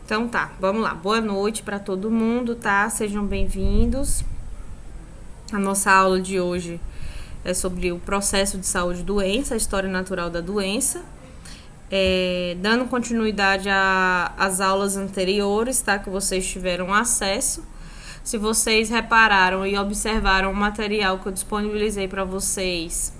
Então tá, vamos lá. Boa noite para todo mundo, tá? Sejam bem-vindos. A nossa aula de hoje é sobre o processo de saúde e doença, a história natural da doença. Dando continuidade às aulas anteriores, tá? Que vocês tiveram acesso. Se vocês repararam e observaram o material que eu disponibilizei para vocês,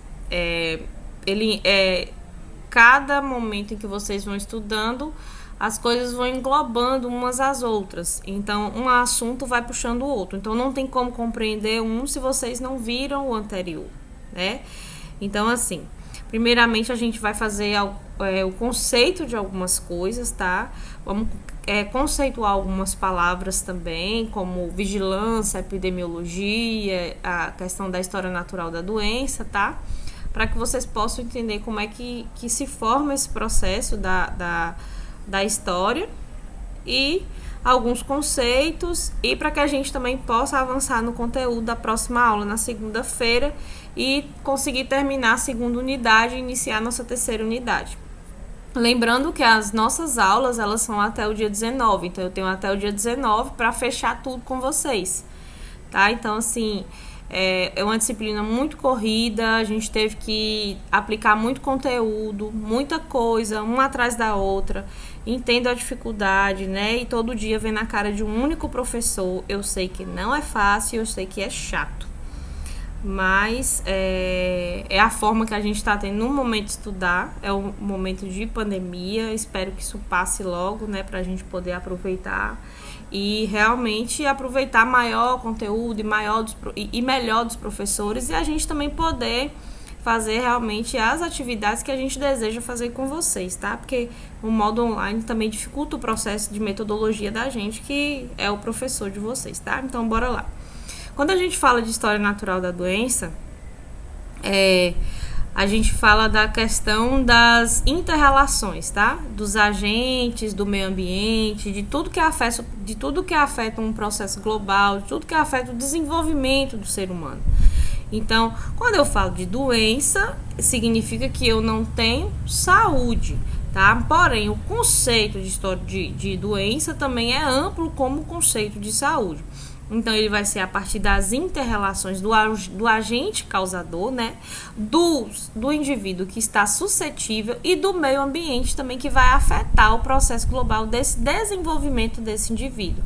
cada momento em que vocês vão estudando, as coisas vão englobando umas às outras. Então, um assunto vai puxando o outro. Então, não tem como compreender um se vocês não viram o anterior, né? Então, assim, primeiramente a gente vai fazer o conceito de algumas coisas, tá? Vamos conceituar algumas palavras também, como vigilância, epidemiologia, a questão da história natural da doença, tá? Para que vocês possam entender como é que se forma esse processo da história e alguns conceitos, e para que a gente também possa avançar no conteúdo da próxima aula, na segunda-feira, e conseguir terminar a segunda unidade e iniciar a nossa terceira unidade. Lembrando que as nossas aulas, elas são até o dia 19, então eu tenho até o dia 19 para fechar tudo com vocês, tá? Então, assim, é uma disciplina muito corrida, a gente teve que aplicar muito conteúdo, muita coisa, uma atrás da outra. Entendo a dificuldade, né? E todo dia vem na cara de um único professor. Eu sei que não é fácil, eu sei que é chato. Mas é a forma que a gente está tendo no momento de estudar. É um momento de pandemia. Espero que isso passe logo, né? Para a gente poder aproveitar e realmente aproveitar maior conteúdo e melhor dos professores, e a gente também poder fazer realmente as atividades que a gente deseja fazer com vocês, tá? Porque o modo online também dificulta o processo de metodologia da gente, que é o professor de vocês, tá? Então, bora lá. Quando a gente fala de história natural da doença, a gente fala da questão das inter-relações, tá? Dos agentes, do meio ambiente, de tudo que afeta um processo global, de tudo que afeta o desenvolvimento do ser humano. Então, quando eu falo de doença, significa que eu não tenho saúde, tá? Porém, o conceito de doença também é amplo como o conceito de saúde. Então, ele vai ser a partir das inter-relações do agente causador, né? Do indivíduo que está suscetível e do meio ambiente também, que vai afetar o processo global desse desenvolvimento desse indivíduo.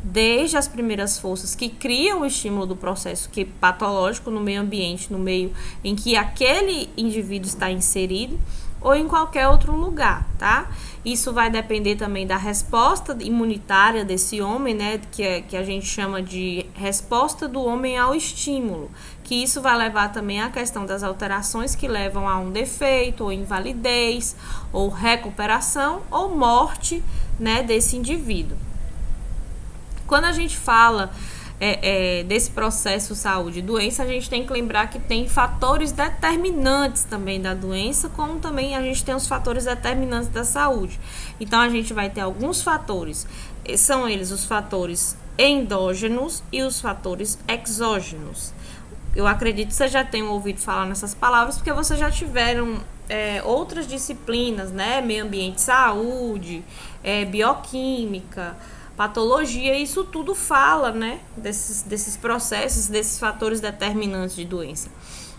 Desde as primeiras forças que criam o estímulo do processo patológico no meio ambiente, no meio em que aquele indivíduo está inserido, ou em qualquer outro lugar, tá? Isso vai depender também da resposta imunitária desse homem, né? Que a gente chama de resposta do homem ao estímulo. Que isso vai levar também à questão das alterações que levam a um defeito, ou invalidez, ou recuperação, ou morte, né, desse indivíduo. Quando a gente fala desse processo saúde e doença, a gente tem que lembrar que tem fatores determinantes também da doença, como também a gente tem os fatores determinantes da saúde. Então, a gente vai ter alguns fatores, são eles os fatores endógenos e os fatores exógenos. Eu acredito que vocês já tenham ouvido falar nessas palavras, porque vocês já tiveram outras disciplinas, né? Meio ambiente, saúde, bioquímica, patologia, isso tudo fala, né, desses processos, desses fatores determinantes de doença.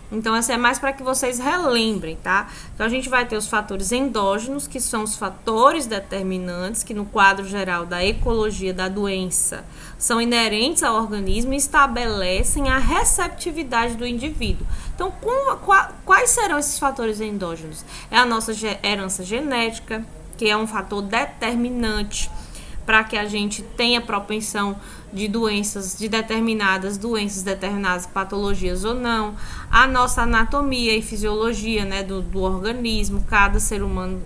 Então, essa é mais para que vocês relembrem, tá? Então, a gente vai ter os fatores endógenos, que são os fatores determinantes, que no quadro geral da ecologia da doença são inerentes ao organismo e estabelecem a receptividade do indivíduo. Então, quais serão esses fatores endógenos? É a nossa herança genética, que é um fator determinante para que a gente tenha propensão de doenças, de determinadas patologias ou não, a nossa anatomia e fisiologia, né, do organismo, cada ser humano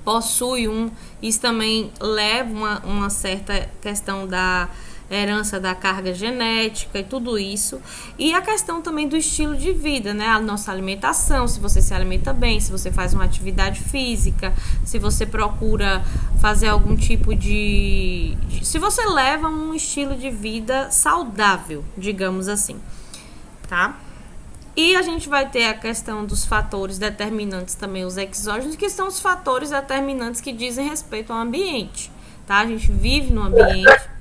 possui isso também leva uma certa questão da herança da carga genética e tudo isso, e a questão também do estilo de vida, né? A nossa alimentação, se você se alimenta bem, se você faz uma atividade física, se você procura fazer algum tipo se você leva um estilo de vida saudável, digamos assim, tá? E a gente vai ter a questão dos fatores determinantes também, os exógenos, que são os fatores determinantes que dizem respeito ao ambiente, tá? A gente vive no ambiente.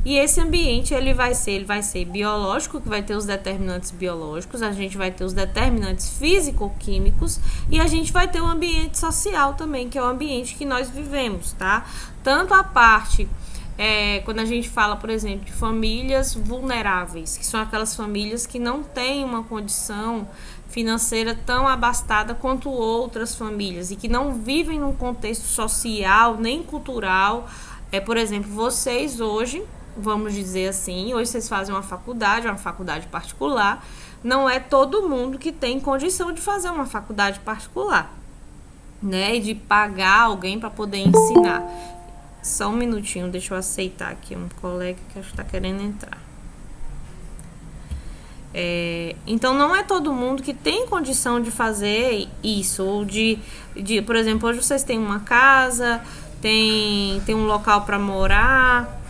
E esse ambiente ele vai ser biológico, que vai ter os determinantes biológicos, a gente vai ter os determinantes físico-químicos e a gente vai ter o ambiente social também, que é o ambiente que nós vivemos, tá? Tanto a parte, quando a gente fala, por exemplo, de famílias vulneráveis, que são aquelas famílias que não têm uma condição financeira tão abastada quanto outras famílias e que não vivem num contexto social nem cultural. Por exemplo, vocês hoje, vamos dizer assim, hoje vocês fazem uma faculdade particular, não é todo mundo que tem condição de fazer uma faculdade particular, né, e de pagar alguém para poder ensinar. Só um minutinho, deixa eu aceitar aqui um colega que acho que está querendo entrar. Então não é todo mundo que tem condição de fazer isso, ou de por exemplo, hoje vocês têm uma casa, tem um local para morar,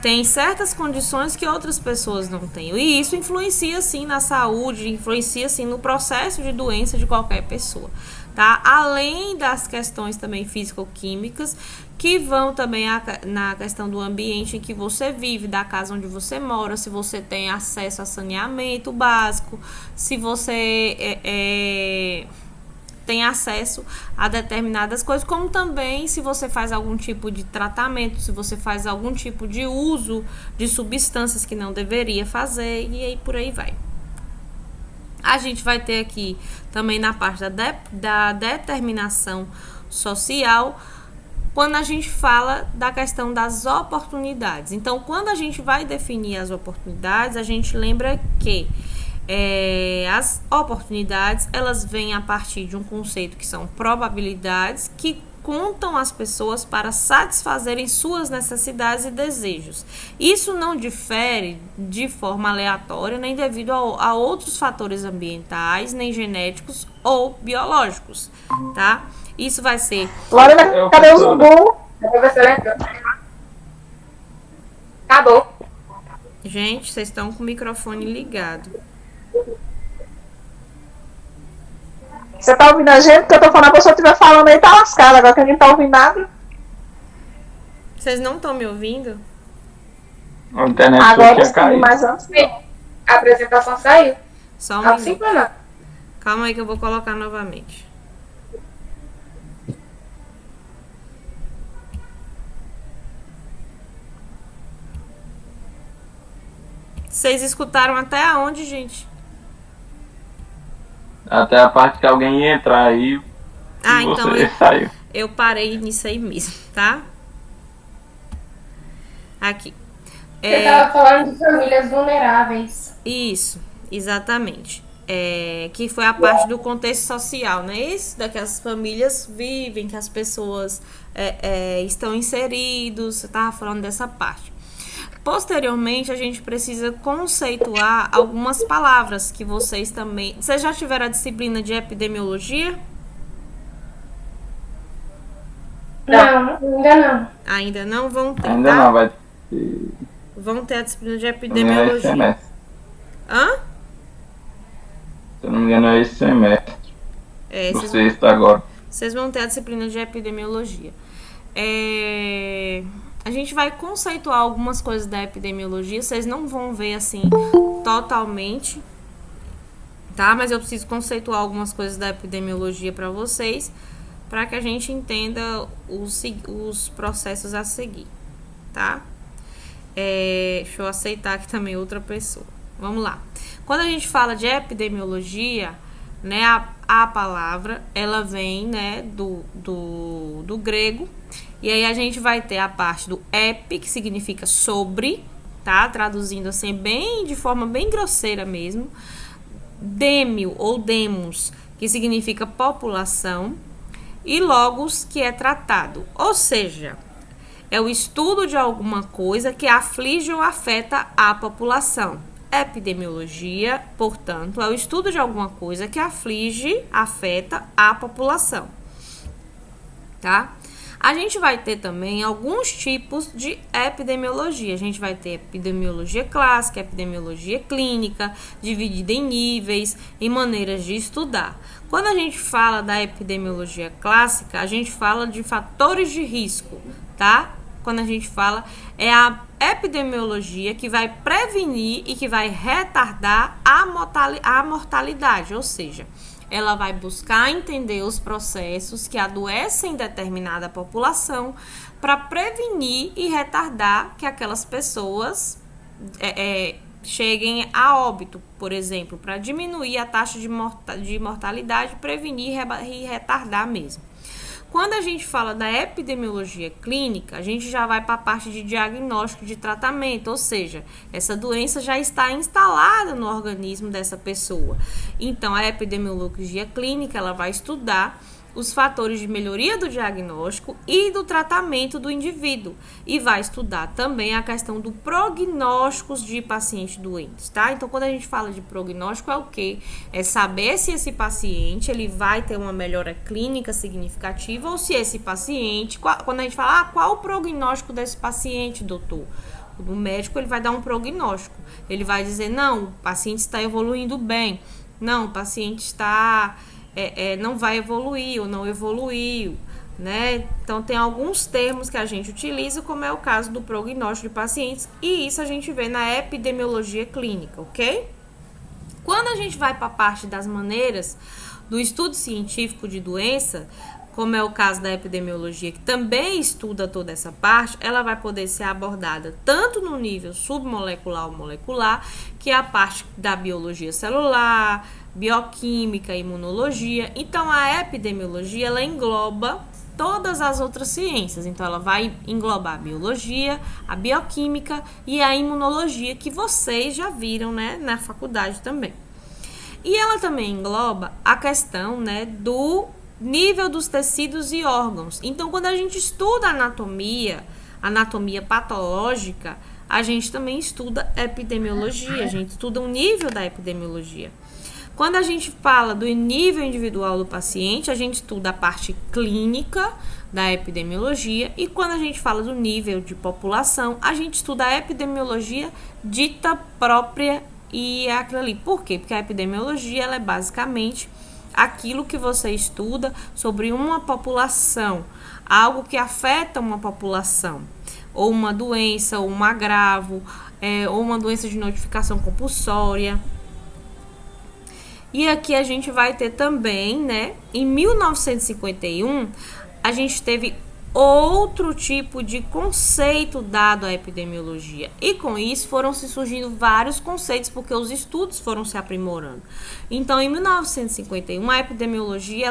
tem certas condições que outras pessoas não têm. E isso influencia, sim, na saúde, influencia, sim, no processo de doença de qualquer pessoa, tá? Além das questões também físico-químicas, que vão também na questão do ambiente em que você vive, da casa onde você mora, se você tem acesso a saneamento básico, se você tem acesso a determinadas coisas, como também se você faz algum tipo de tratamento, se você faz algum tipo de uso de substâncias que não deveria fazer, e aí por aí vai. A gente vai ter aqui também na parte da determinação social, quando a gente fala da questão das oportunidades. Então, quando a gente vai definir as oportunidades, a gente lembra que as oportunidades, elas vêm a partir de um conceito que são probabilidades que contam as pessoas para satisfazerem suas necessidades e desejos. Isso não difere de forma aleatória, nem devido a outros fatores ambientais, nem genéticos ou biológicos, tá? Isso vai ser... Lorena, cadê o Zumbu? Acabou. Gente, vocês estão com o microfone ligado. Você tá ouvindo a gente? Porque eu tô falando, a pessoa estiver falando aí, tá lascada. Agora que a gente tá ouvindo nada. Vocês não estão me ouvindo? A internet agora sim, mas antes a apresentação saiu. Só um Tá minuto. assim, Calma aí que eu vou colocar novamente. Vocês escutaram até aonde, gente? Até a parte que alguém ia entrar aí. Então saiu. Eu parei nisso aí mesmo, tá? Aqui. Você estava falando de famílias vulneráveis. Isso, exatamente. Que foi a parte do contexto social, né? Isso, da que as famílias vivem, que as pessoas estão inseridos. Você estava falando dessa parte. Posteriormente, a gente precisa conceituar algumas palavras que vocês também... Vocês já tiveram a disciplina de epidemiologia? Não, ainda não. Ainda não? Vão ter, Ainda tá? não, vai ter. Vão ter a disciplina de Se epidemiologia. eu não me engano, é esse semestre. Vocês está agora. Vocês vão ter a disciplina de epidemiologia. A gente vai conceituar algumas coisas da epidemiologia. Vocês não vão ver assim totalmente, tá? Mas eu preciso conceituar algumas coisas da epidemiologia para vocês, para que a gente entenda os processos a seguir, tá? Deixa eu aceitar aqui também outra pessoa. Vamos lá. Quando a gente fala de epidemiologia, né, a palavra, ela vem, né, do grego. E aí a gente vai ter a parte do epi, que significa sobre, tá? Traduzindo assim, de forma bem grosseira mesmo. Demio ou demos, que significa população. E logos, que é tratado. Ou seja, é o estudo de alguma coisa que aflige ou afeta a população. Epidemiologia, portanto, é o estudo de alguma coisa que aflige, afeta a população. Tá? A gente vai ter também alguns tipos de epidemiologia. A gente vai ter epidemiologia clássica, epidemiologia clínica, dividida em níveis, em maneiras de estudar. Quando a gente fala da epidemiologia clássica, a gente fala de fatores de risco, tá? quando a gente fala, é a epidemiologia que vai prevenir e que vai retardar a mortalidade, ou seja, ela vai buscar entender os processos que adoecem determinada população para prevenir e retardar que aquelas pessoas cheguem a óbito, por exemplo, para diminuir a taxa de mortalidade, prevenir e retardar mesmo. Quando a gente fala da epidemiologia clínica, a gente já vai para a parte de diagnóstico de tratamento, ou seja, essa doença já está instalada no organismo dessa pessoa. Então, a epidemiologia clínica, ela vai estudar os fatores de melhoria do diagnóstico e do tratamento do indivíduo. E vai estudar também a questão do prognóstico de pacientes doentes, tá? Então, quando a gente fala de prognóstico, é o quê? É saber se esse paciente ele vai ter uma melhora clínica significativa ou se esse paciente... Quando a gente fala, qual o prognóstico desse paciente, doutor? O médico ele vai dar um prognóstico. Ele vai dizer, não, o paciente está evoluindo bem. Não, o paciente está... não vai evoluir ou não evoluiu, né? Então, tem alguns termos que a gente utiliza, como é o caso do prognóstico de pacientes, e isso a gente vê na epidemiologia clínica, ok? Quando a gente vai para a parte das maneiras do estudo científico de doença, como é o caso da epidemiologia, que também estuda toda essa parte, ela vai poder ser abordada tanto no nível submolecular ou molecular, que é a parte da biologia celular, bioquímica, imunologia. Então, a epidemiologia, ela engloba todas as outras ciências. Então, ela vai englobar a biologia, a bioquímica e a imunologia, que vocês já viram, né, na faculdade também. E ela também engloba a questão, né, do nível dos tecidos e órgãos. Então, quando a gente estuda anatomia patológica, a gente também estuda epidemiologia, a gente estuda o nível da epidemiologia. Quando a gente fala do nível individual do paciente, a gente estuda a parte clínica da epidemiologia, e quando a gente fala do nível de população, a gente estuda a epidemiologia dita própria e é aquilo ali. Por quê? Porque a epidemiologia ela é basicamente aquilo que você estuda sobre uma população, algo que afeta uma população, ou uma doença, ou um agravo, ou uma doença de notificação compulsória. E aqui a gente vai ter também, né, em 1951, a gente teve outro tipo de conceito dado à epidemiologia. E com isso foram se surgindo vários conceitos, porque os estudos foram se aprimorando. Então, em 1951, a epidemiologia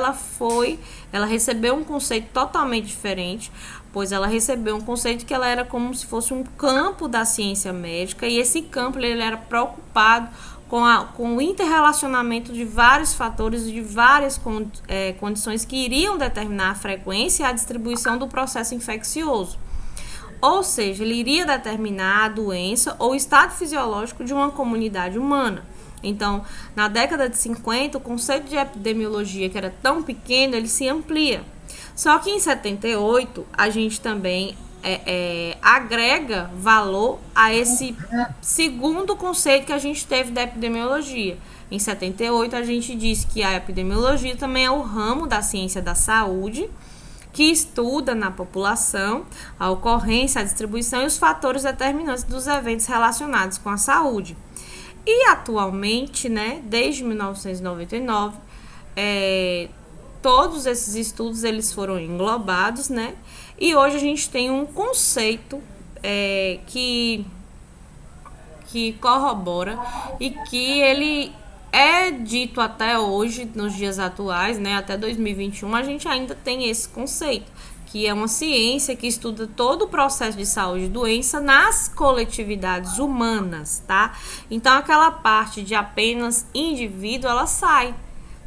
ela recebeu um conceito totalmente diferente, pois ela recebeu um conceito que ela era como se fosse um campo da ciência médica, e esse campo ele era preocupado com o interrelacionamento de vários fatores e de várias condições que iriam determinar a frequência e a distribuição do processo infeccioso. Ou seja, ele iria determinar a doença ou o estado fisiológico de uma comunidade humana. Então, na década de 50, o conceito de epidemiologia, que era tão pequeno, ele se amplia. Só que em 78, a gente também agrega valor a esse segundo conceito que a gente teve da epidemiologia. Em 78, a gente disse que a epidemiologia também é o ramo da ciência da saúde, que estuda na população a ocorrência, a distribuição e os fatores determinantes dos eventos relacionados com a saúde. E atualmente, né, desde 1999, todos esses estudos eles foram englobados, né? E hoje a gente tem um conceito que corrobora e que ele é dito até hoje, nos dias atuais, né? Até 2021, a gente ainda tem esse conceito, que é uma ciência que estuda todo o processo de saúde e doença nas coletividades humanas, tá? Então, aquela parte de apenas indivíduo, ela sai.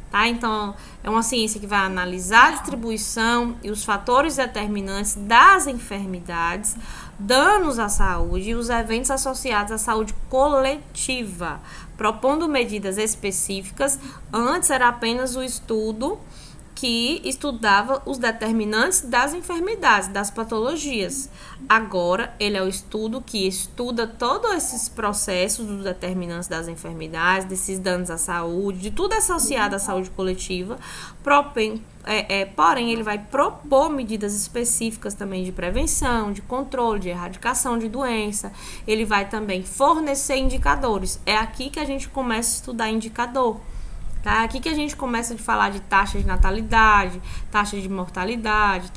Tá? Então, é uma ciência que vai analisar a distribuição e os fatores determinantes das enfermidades, danos à saúde e os eventos associados à saúde coletiva, propondo medidas específicas. Antes era apenas o estudo que estudava os determinantes das enfermidades, das patologias. Agora, ele é o estudo que estuda todos esses processos dos determinantes das enfermidades, desses danos à saúde, de tudo associado à saúde coletiva, porém, ele vai propor medidas específicas também de prevenção, de controle, de erradicação de doença. Ele vai também fornecer indicadores. É aqui que a gente começa a estudar indicador. Tá? Aqui que a gente começa a falar de taxa de natalidade, taxa de mortalidade,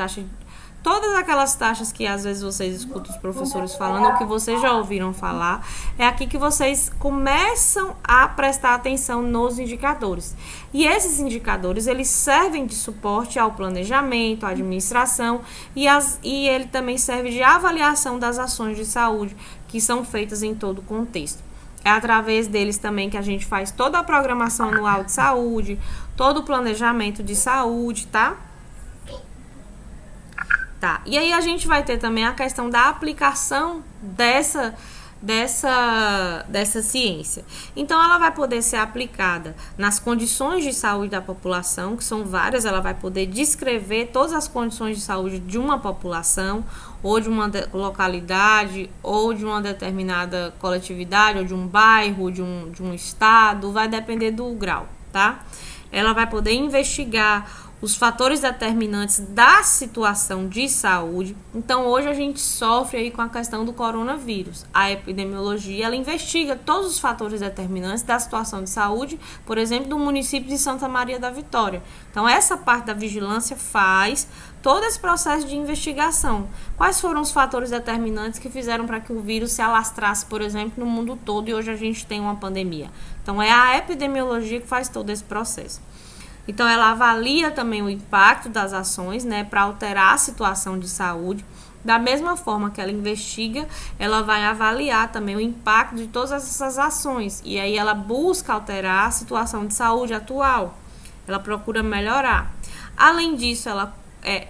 todas aquelas taxas que às vezes vocês escutam os professores falando, ou que vocês já ouviram falar. É aqui que vocês começam a prestar atenção nos indicadores. E esses indicadores, eles servem de suporte ao planejamento, à administração, e ele também serve de avaliação das ações de saúde que são feitas em todo o contexto. É através deles também que a gente faz toda a programação anual de saúde, todo o planejamento de saúde, tá? Tá. E aí a gente vai ter também a questão da aplicação dessa ciência. Então, ela vai poder ser aplicada nas condições de saúde da população, que são várias. Ela vai poder descrever todas as condições de saúde de uma população, ou de uma localidade, ou de uma determinada coletividade, ou de um bairro, de um estado, vai depender do grau, tá? Ela vai poder investigar os fatores determinantes da situação de saúde. Então, hoje a gente sofre aí com a questão do coronavírus. A epidemiologia, ela investiga todos os fatores determinantes da situação de saúde, por exemplo, do município de Santa Maria da Vitória. Então, essa parte da vigilância faz todo esse processo de investigação. Quais foram os fatores determinantes que fizeram para que o vírus se alastrasse, por exemplo, no mundo todo, e hoje a gente tem uma pandemia? Então, é a epidemiologia que faz todo esse processo. Então, ela avalia também o impacto das ações, né, para alterar a situação de saúde. Da mesma forma que ela investiga, ela vai avaliar também o impacto de todas essas ações. E aí ela busca alterar a situação de saúde atual. Ela procura melhorar. Além disso, ela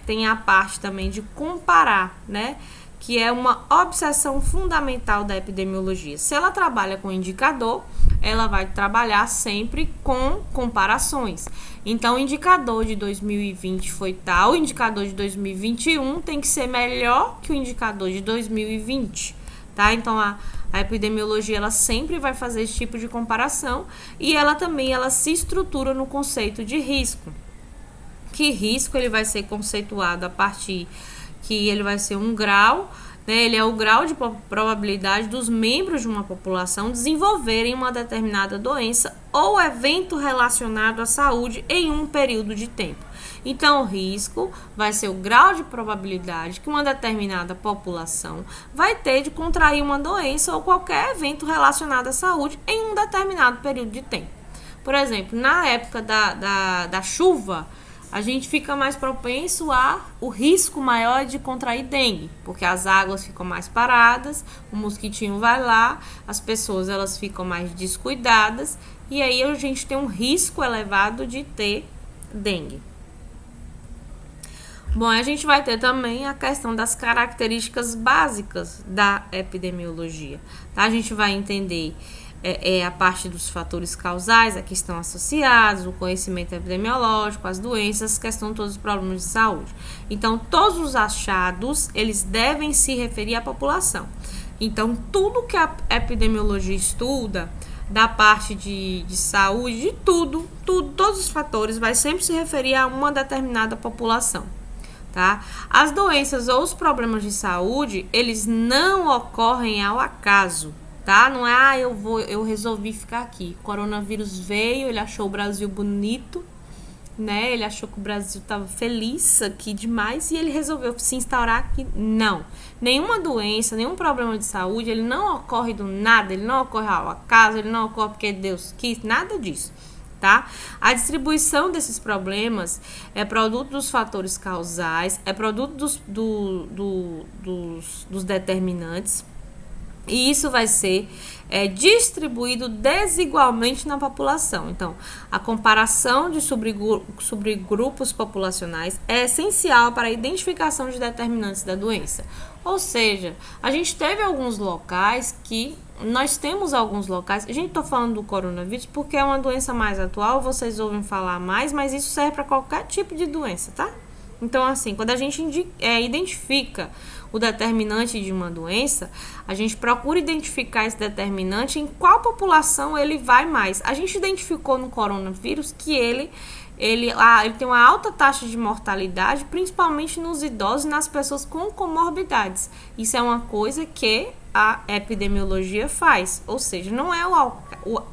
tem a parte também de comparar, né, que é uma obsessão fundamental da epidemiologia. Se ela trabalha com indicador, ela vai trabalhar sempre com comparações. Então, o indicador de 2020 foi tal, o indicador de 2021 tem que ser melhor que o indicador de 2020, tá? Então, a epidemiologia, ela sempre vai fazer esse tipo de comparação, e ela também se estrutura no conceito de risco. Que risco ele vai ser conceituado a partir que ele vai ser um grau, né? Ele é o grau de probabilidade dos membros de uma população desenvolverem uma determinada doença ou evento relacionado à saúde em um período de tempo. Então, o risco vai ser o grau de probabilidade que uma determinada população vai ter de contrair uma doença ou qualquer evento relacionado à saúde em um determinado período de tempo. Por exemplo, na época da chuva, a gente fica mais propenso o risco maior de contrair dengue, porque as águas ficam mais paradas, o mosquitinho vai lá, as pessoas elas ficam mais descuidadas, e aí a gente tem um risco elevado de ter dengue. Bom, a gente vai ter também a questão das características básicas da epidemiologia, tá? A gente vai entender a parte dos fatores causais a que estão associados, o conhecimento epidemiológico, as doenças, questão de todos os problemas de saúde. Então, todos os achados, eles devem se referir à população. Então, tudo que a epidemiologia estuda, da parte de saúde, de tudo, todos os fatores, vai sempre se referir a uma determinada população, tá? As doenças ou os problemas de saúde, eles não ocorrem ao acaso, tá? Não é, eu resolvi ficar aqui. O coronavírus veio, ele achou o Brasil bonito, né? Ele achou que o Brasil estava feliz aqui demais e ele resolveu se instaurar aqui. Não. Nenhuma doença, nenhum problema de saúde, ele não ocorre do nada, ele não ocorre ao acaso, ele não ocorre porque Deus quis, nada disso, tá? A distribuição desses problemas é produto dos fatores causais, é produto dos determinantes, E isso vai ser distribuído desigualmente na população. Então, a comparação de subgrupos populacionais é essencial para a identificação de determinantes da doença. Ou seja, a gente teve alguns locais que... Nós temos alguns locais... A gente está falando do coronavírus porque é uma doença mais atual, vocês ouvem falar mais, mas isso serve para qualquer tipo de doença, tá? Então, assim, quando a gente identifica o determinante de uma doença, a gente procura identificar esse determinante em qual população ele vai mais. A gente identificou no coronavírus que ele tem uma alta taxa de mortalidade, principalmente nos idosos e nas pessoas com comorbidades. Isso é uma coisa que a epidemiologia faz, ou seja, não é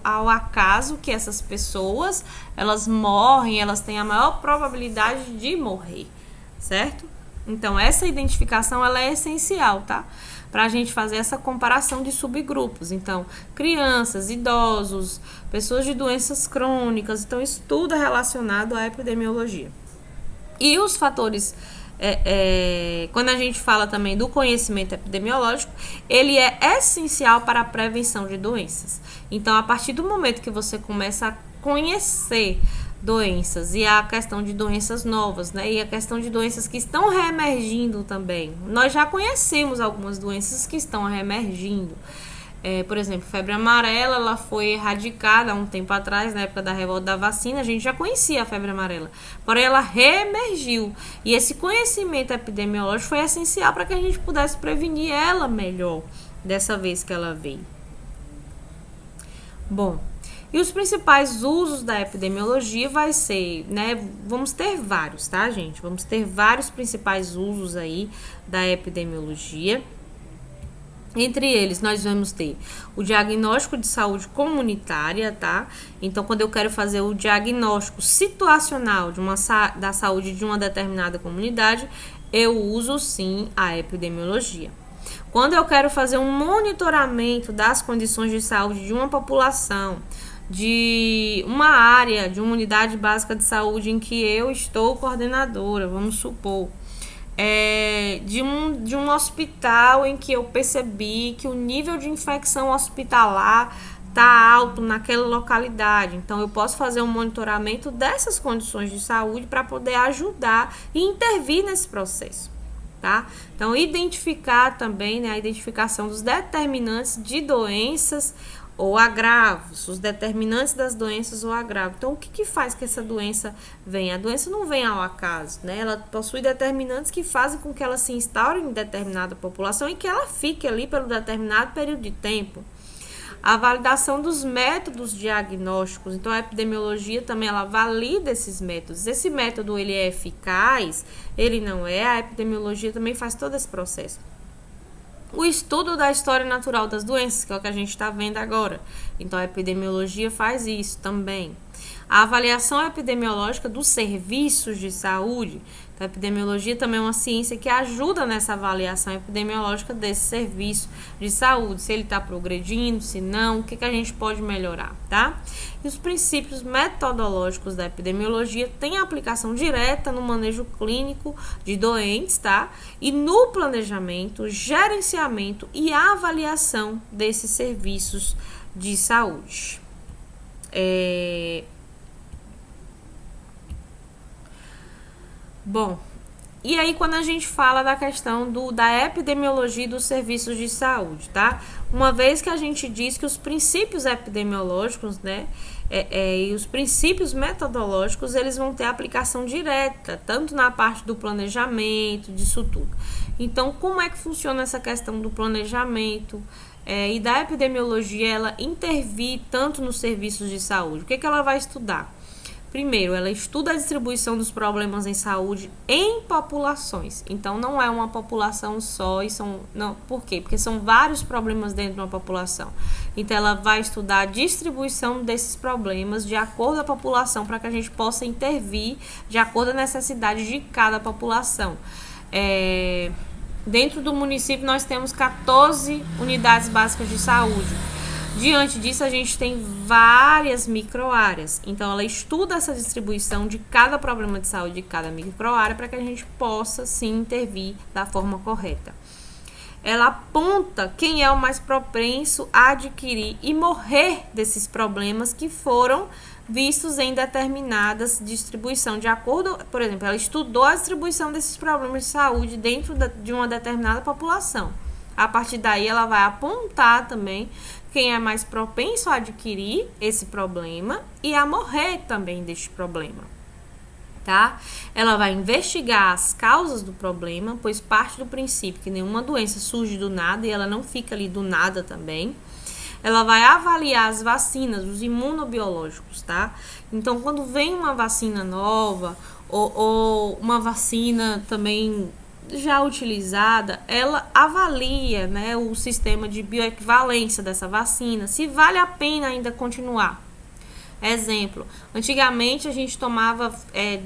ao acaso que essas pessoas, elas morrem, elas têm a maior probabilidade de morrer, certo? Então, essa identificação, ela é essencial, tá? Para a gente fazer essa comparação de subgrupos. Então, crianças, idosos, pessoas de doenças crônicas. Então, isso tudo é relacionado à epidemiologia. E os fatores, quando a gente fala também do conhecimento epidemiológico, ele é essencial para a prevenção de doenças. Então, a partir do momento que você começa a conhecer doenças e a questão de doenças novas, né? E a questão de doenças que estão reemergindo também. Nós já conhecemos algumas doenças que estão reemergindo. Por exemplo, febre amarela, ela foi erradicada há um tempo atrás, na época da revolta da vacina, a gente já conhecia a febre amarela, porém ela reemergiu. E esse conhecimento epidemiológico foi essencial para que a gente pudesse prevenir ela melhor dessa vez que ela veio. Bom, e os principais usos da epidemiologia vai ser, né, vamos ter vários, tá, gente? Vamos ter vários principais usos aí da epidemiologia. Entre eles, nós vamos ter o diagnóstico de saúde comunitária, tá? Então, quando eu quero fazer o diagnóstico situacional da saúde de uma determinada comunidade, eu uso, sim, a epidemiologia. Quando eu quero fazer um monitoramento das condições de saúde de uma população, de uma área, de uma unidade básica de saúde em que eu estou coordenadora, vamos supor, de um hospital em que eu percebi que o nível de infecção hospitalar está alto naquela localidade. Então, eu posso fazer um monitoramento dessas condições de saúde para poder ajudar e intervir nesse processo, tá? Então, identificar também, né, a identificação dos determinantes de doenças ou agravos, os determinantes das doenças ou agravos. Então, o que faz que essa doença venha? A doença não vem ao acaso, né? Ela possui determinantes que fazem com que ela se instaure em determinada população e que ela fique ali pelo determinado período de tempo. A validação dos métodos diagnósticos. Então, a epidemiologia também, ela valida esses métodos. Esse método, ele é eficaz? Ele não é? A epidemiologia também faz todo esse processo. O estudo da história natural das doenças, que é o que a gente está vendo agora. Então, a epidemiologia faz isso também. A avaliação epidemiológica dos serviços de saúde. Então, a epidemiologia também é uma ciência que ajuda nessa avaliação epidemiológica desse serviço de saúde. Se ele está progredindo, se não, o que a gente pode melhorar, tá? E os princípios metodológicos da epidemiologia têm aplicação direta no manejo clínico de doentes, tá? E no planejamento, gerenciamento e avaliação desses serviços de saúde. Bom, e aí quando a gente fala da questão da epidemiologia dos serviços de saúde, tá? Uma vez que a gente diz que os princípios epidemiológicos, né, e os princípios metodológicos, eles vão ter aplicação direta, tanto na parte do planejamento, disso tudo. Então, como é que funciona essa questão do planejamento e da epidemiologia, ela intervir tanto nos serviços de saúde? O que ela vai estudar? Primeiro, ela estuda a distribuição dos problemas em saúde em populações. Então, não é uma população só. Por quê? Porque são vários problemas dentro de uma população. Então, ela vai estudar a distribuição desses problemas de acordo com a população, para que a gente possa intervir de acordo com a necessidade de cada população. Dentro do município, nós temos 14 unidades básicas de saúde. Diante disso, a gente tem várias microáreas. Então, ela estuda essa distribuição de cada problema de saúde de cada microárea para que a gente possa, sim, intervir da forma correta. ela aponta quem é o mais propenso a adquirir e morrer desses problemas que foram vistos em determinadas distribuição. De acordo, por exemplo, ela estudou a distribuição desses problemas de saúde dentro de uma determinada população. A partir daí, ela vai apontar também quem é mais propenso a adquirir esse problema e a morrer também deste problema. Tá? Ela vai investigar as causas do problema, pois parte do princípio que nenhuma doença surge do nada e ela não fica ali do nada também. Ela vai avaliar as vacinas, os imunobiológicos, tá? Então, quando vem uma vacina nova ou uma vacina também já utilizada, ela avalia, né, o sistema de bioequivalência dessa vacina, se vale a pena ainda continuar. Exemplo, antigamente a gente tomava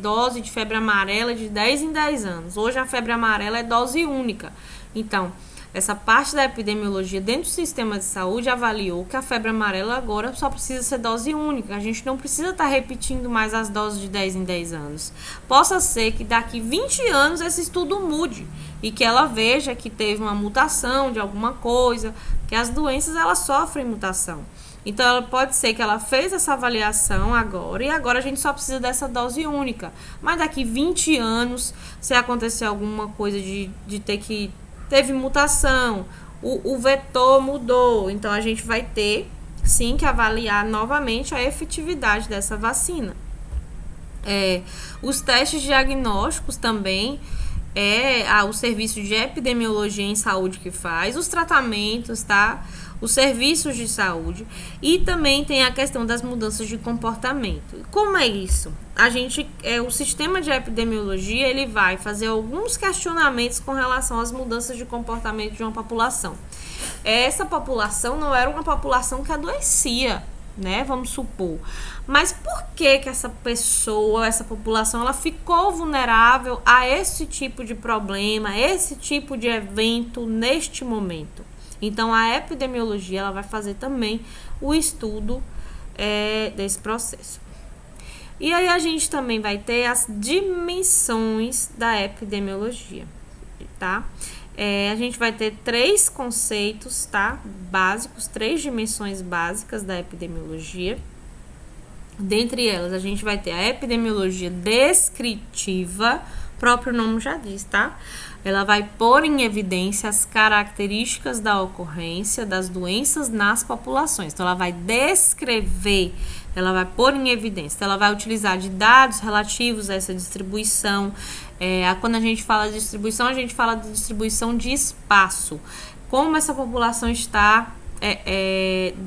dose de febre amarela de 10 em 10 anos. Hoje a febre amarela é dose única. Então, essa parte da epidemiologia dentro do sistema de saúde avaliou que a febre amarela agora só precisa ser dose única. A gente não precisa estar repetindo mais as doses de 10 em 10 anos. Possa ser que daqui 20 anos esse estudo mude e que ela veja que teve uma mutação de alguma coisa, que as doenças elas sofrem mutação. Então, ela pode ser que ela fez essa avaliação agora e agora a gente só precisa dessa dose única. Mas daqui 20 anos, se acontecer alguma coisa de ter que... Teve mutação, o vetor mudou, então a gente vai ter, sim, que avaliar novamente a efetividade dessa vacina. Os testes diagnósticos também... o serviço de epidemiologia em saúde que faz, os tratamentos, tá? Os serviços de saúde e também tem a questão das mudanças de comportamento. Como é isso? O sistema de epidemiologia ele vai fazer alguns questionamentos com relação às mudanças de comportamento de uma população. Essa população não era uma população que adoecia, né? Vamos supor. Mas por que essa pessoa, essa população, ela ficou vulnerável a esse tipo de problema, a esse tipo de evento neste momento? Então, a epidemiologia ela vai fazer também o estudo desse processo. E aí, a gente também vai ter as dimensões da epidemiologia, tá? A gente vai ter 3 conceitos, tá? Básicos, 3 dimensões básicas da epidemiologia. Dentre elas, a gente vai ter a epidemiologia descritiva, o próprio nome já diz, tá? Ela vai pôr em evidência as características da ocorrência das doenças nas populações. Então, ela vai descrever, ela vai pôr em evidência. Então, ela vai utilizar de dados relativos a essa distribuição. Quando a gente fala de distribuição, a gente fala de distribuição de espaço. Como essa população está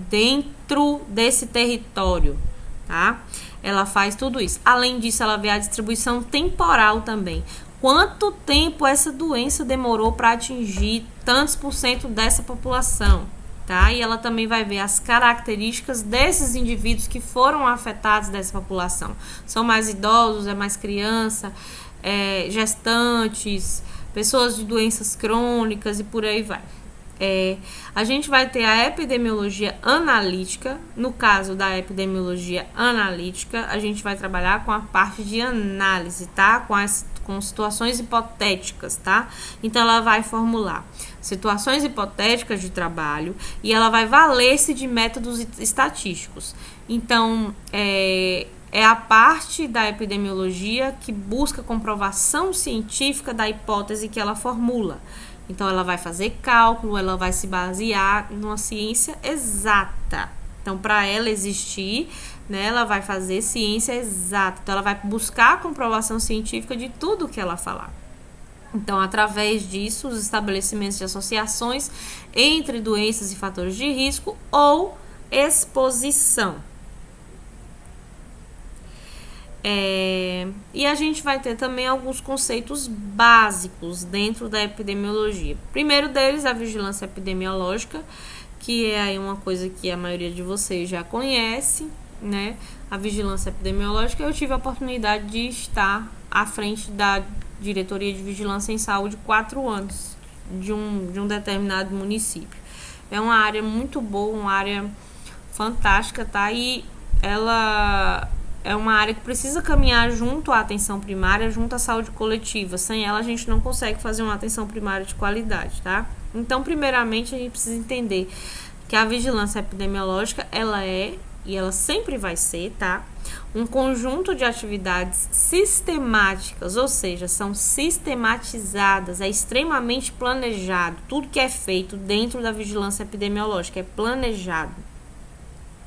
dentro desse território, tá? Ela faz tudo isso. Além disso, ela vê a distribuição temporal também. Quanto tempo essa doença demorou para atingir tantos por cento dessa população, tá? E ela também vai ver as características desses indivíduos que foram afetados dessa população. São mais idosos, é mais criança, gestantes, pessoas de doenças crônicas e por aí vai. A gente vai ter a epidemiologia analítica. No caso da epidemiologia analítica, a gente vai trabalhar com a parte de análise, tá? Com situações hipotéticas, tá? Então, ela vai formular situações hipotéticas de trabalho e ela vai valer-se de métodos estatísticos. Então, é a parte da epidemiologia que busca comprovação científica da hipótese que ela formula. Então, ela vai fazer cálculo, ela vai se basear numa ciência exata. Então, para ela existir, né, ela vai fazer ciência exata. Então, ela vai buscar a comprovação científica de tudo que ela falar. Então, através disso, os estabelecimentos de associações entre doenças e fatores de risco ou exposição. E a gente vai ter também alguns conceitos básicos dentro da epidemiologia. Primeiro deles, a vigilância epidemiológica, que é aí uma coisa que a maioria de vocês já conhece, né? A vigilância epidemiológica, eu tive a oportunidade de estar à frente da Diretoria de Vigilância em Saúde 4 anos de um determinado município. É uma área muito boa, uma área fantástica, tá? E ela é uma área que precisa caminhar junto à atenção primária, junto à saúde coletiva. Sem ela, a gente não consegue fazer uma atenção primária de qualidade, tá? Então, primeiramente, a gente precisa entender que a vigilância epidemiológica, ela é, e ela sempre vai ser, tá? Um conjunto de atividades sistemáticas, ou seja, são sistematizadas, é extremamente planejado. Tudo que é feito dentro da vigilância epidemiológica é planejado.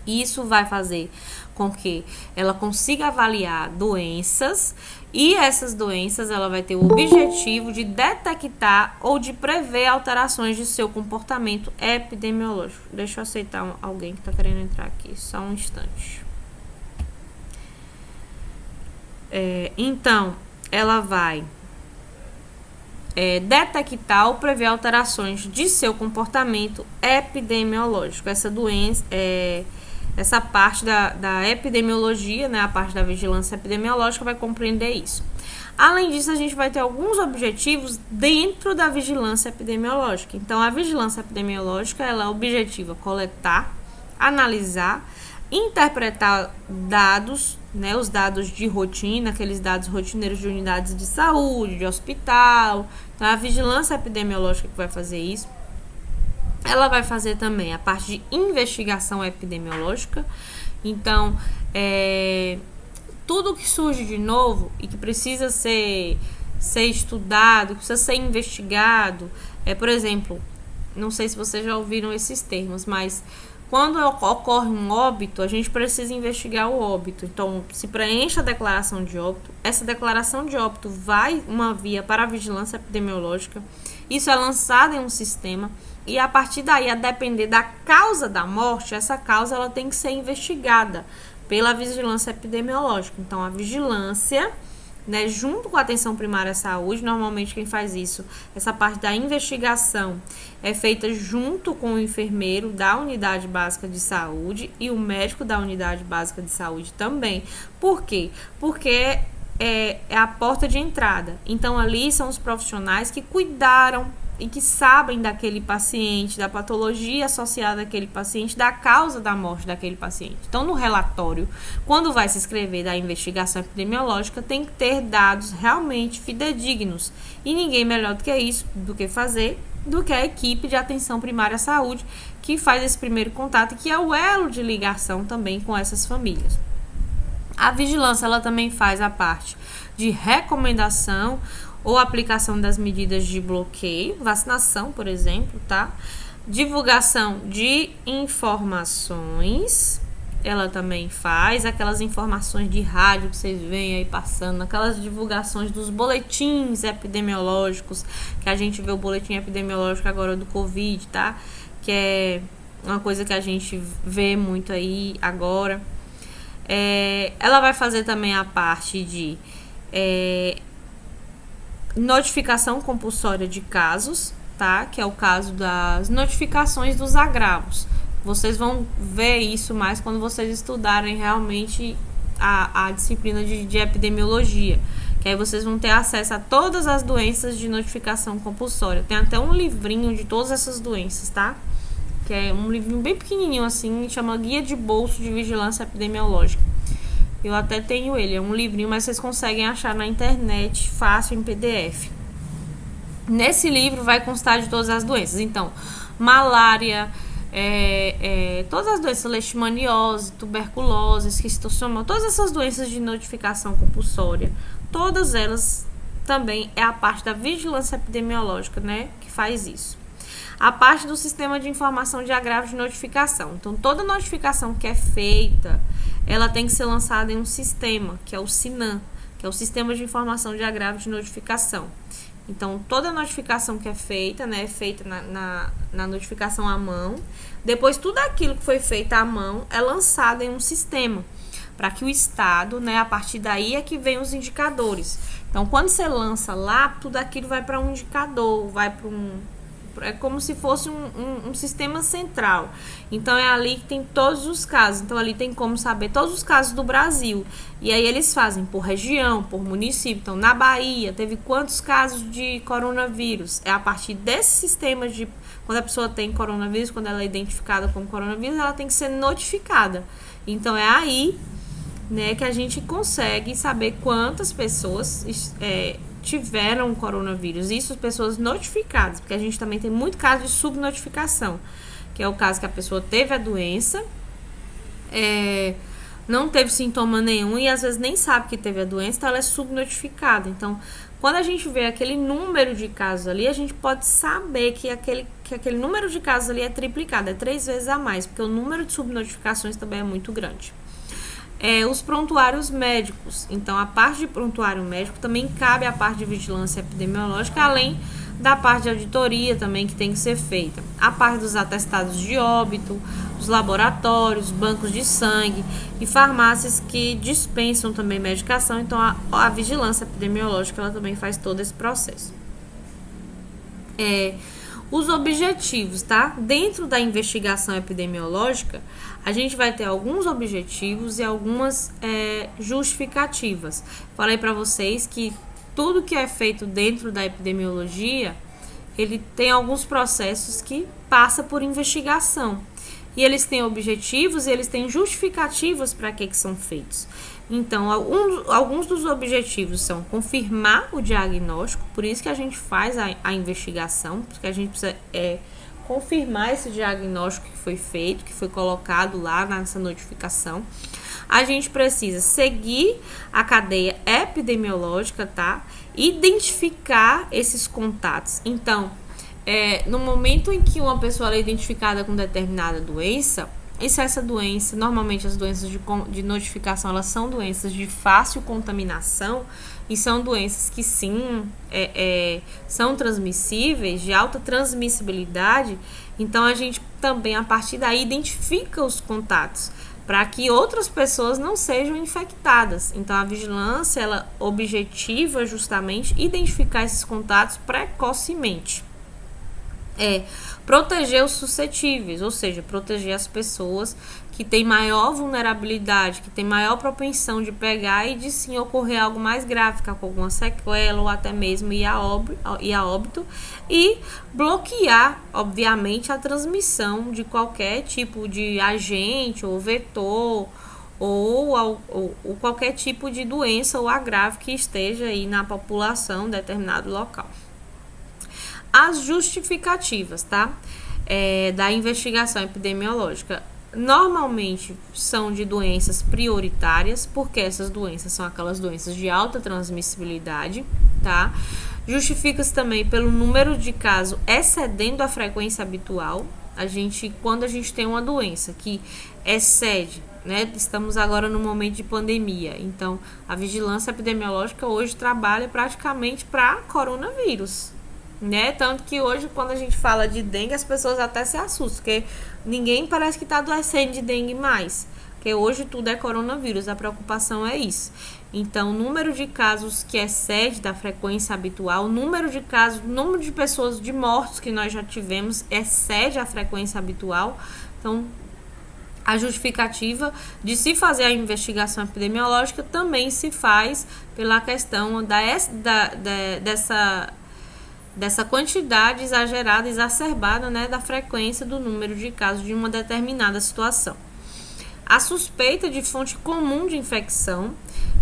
Isso vai fazer com que ela consiga avaliar doenças e essas doenças ela vai ter o objetivo de detectar ou de prever alterações de seu comportamento epidemiológico. Deixa eu aceitar alguém que está querendo entrar aqui, só um instante. Então, ela vai detectar ou prever alterações de seu comportamento epidemiológico. Essa doença essa parte da epidemiologia, né, a parte da vigilância epidemiológica vai compreender isso. Além disso, a gente vai ter alguns objetivos dentro da vigilância epidemiológica. Então, a vigilância epidemiológica, ela é objetiva coletar, analisar, interpretar dados, né, os dados de rotina, aqueles dados rotineiros de unidades de saúde, de hospital. Então, a vigilância epidemiológica que vai fazer isso. Ela vai fazer também a parte de investigação epidemiológica. Então, tudo que surge de novo e que precisa ser estudado, que precisa ser investigado, por exemplo, não sei se vocês já ouviram esses termos, mas quando ocorre um óbito, a gente precisa investigar o óbito. Então, se preenche a declaração de óbito. Essa declaração de óbito vai uma via para a vigilância epidemiológica. Isso é lançado em um sistema. E a partir daí, a depender da causa da morte, essa causa ela tem que ser investigada pela vigilância epidemiológica. Então, a vigilância, né, junto com a atenção primária à saúde, normalmente quem faz isso, essa parte da investigação é feita junto com o enfermeiro da unidade básica de saúde e o médico da unidade básica de saúde também. Por quê? Porque é a porta de entrada. Então, ali são os profissionais que cuidaram e que sabem daquele paciente, da patologia associada àquele paciente, da causa da morte daquele paciente. Então, no relatório, quando vai se escrever da investigação epidemiológica, tem que ter dados realmente fidedignos. E ninguém melhor do que isso, do que a equipe de atenção primária à saúde, que faz esse primeiro contato e que é o elo de ligação também com essas famílias. A vigilância, ela também faz a parte de recomendação ou aplicação das medidas de bloqueio, vacinação, por exemplo, tá? Divulgação de informações, ela também faz aquelas informações de rádio que vocês veem aí passando, aquelas divulgações dos boletins epidemiológicos, que a gente vê o boletim epidemiológico agora do Covid, tá? Que é uma coisa que a gente vê muito aí agora. Ela vai fazer também a parte de notificação compulsória de casos, tá? Que é o caso das notificações dos agravos. Vocês vão ver isso mais quando vocês estudarem realmente a disciplina de epidemiologia, que aí vocês vão ter acesso a todas as doenças de notificação compulsória. Tem até um livrinho de todas essas doenças, tá? Que é um livrinho bem pequenininho assim, chama Guia de Bolso de Vigilância Epidemiológica. Eu até tenho ele, é um livrinho, mas vocês conseguem achar na internet fácil em PDF. Nesse livro vai constar de todas as doenças. Então, malária, todas as doenças, leishmaniose, tuberculose, esquistossoma, todas essas doenças de notificação compulsória, todas elas também é a parte da vigilância epidemiológica, né, que faz isso. A parte do sistema de informação de agravo de notificação. Então, toda notificação que é feita, ela tem que ser lançada em um sistema, que é o SINAM, que é o Sistema de Informação de Agravo de Notificação. Então, toda notificação que é feita, né, é feita na notificação à mão. Depois, tudo aquilo que foi feito à mão é lançado em um sistema, para que o Estado, né, a partir daí é que vem os indicadores. Então, quando você lança lá, tudo aquilo vai para um indicador, vai para é como se fosse um sistema central. Então, é ali que tem todos os casos. Então, ali tem como saber todos os casos do Brasil. E aí, eles fazem por região, por município. Então, na Bahia, teve quantos casos de coronavírus? É a partir desse sistema de... Quando a pessoa tem coronavírus, quando ela é identificada como coronavírus, ela tem que ser notificada. Então, é aí né, que a gente consegue saber quantas pessoas tiveram o coronavírus. Isso, pessoas notificadas, porque a gente também tem muito caso de subnotificação, que é o caso que a pessoa teve a doença, não teve sintoma nenhum e às vezes nem sabe que teve a doença, então ela é subnotificada. Então, quando a gente vê aquele número de casos ali, a gente pode saber que aquele número de casos ali é triplicado, é 3 vezes a mais, porque o número de subnotificações também é muito grande. Os prontuários médicos. Então, a parte de prontuário médico também cabe a parte de vigilância epidemiológica, além da parte de auditoria também que tem que ser feita. A parte dos atestados de óbito, os laboratórios, bancos de sangue e farmácias que dispensam também medicação. Então, a vigilância epidemiológica ela também faz todo esse processo. Os objetivos, tá? Dentro da investigação epidemiológica, a gente vai ter alguns objetivos e algumas justificativas. Falei para vocês que tudo que é feito dentro da epidemiologia, ele tem alguns processos que passa por investigação. E eles têm objetivos e eles têm justificativas para que são feitos. Então, alguns dos objetivos são confirmar o diagnóstico, por isso que a gente faz a investigação, porque a gente precisa confirmar esse diagnóstico que foi feito, que foi colocado lá nessa notificação. A gente precisa seguir a cadeia epidemiológica, tá? Identificar esses contatos. Então, no momento em que uma pessoa é identificada com determinada doença, e se essa doença, normalmente as doenças de notificação, elas são doenças de fácil contaminação e são doenças que sim, são transmissíveis, de alta transmissibilidade, então a gente também, a partir daí, identifica os contatos para que outras pessoas não sejam infectadas. Então, a vigilância, ela objetiva justamente identificar esses contatos precocemente. Proteger os suscetíveis, ou seja, proteger as pessoas que têm maior vulnerabilidade, que têm maior propensão de pegar e de sim ocorrer algo mais grave, ficar com alguma sequela ou até mesmo ir a óbito, e bloquear, obviamente, a transmissão de qualquer tipo de agente ou vetor ou qualquer tipo de doença ou agravo que esteja aí na população em determinado local. As justificativas, tá? Da investigação epidemiológica normalmente são de doenças prioritárias, porque essas doenças são aquelas doenças de alta transmissibilidade, tá? Justifica-se também pelo número de casos excedendo a frequência habitual. Quando a gente tem uma doença que excede, né? Estamos agora no momento de pandemia, então a vigilância epidemiológica hoje trabalha praticamente para coronavírus, né? Tanto que hoje, quando a gente fala de dengue, as pessoas até se assustam, porque ninguém parece que está adoecendo de dengue mais, porque hoje tudo é coronavírus, a preocupação é isso. Então, o número de casos que excede da frequência habitual, o número de casos, o número de pessoas, de mortos que nós já tivemos, excede a frequência habitual. Então, a justificativa de se fazer a investigação epidemiológica também se faz pela questão dessa quantidade exagerada, exacerbada, né, da frequência do número de casos de uma determinada situação. A suspeita de fonte comum de infecção.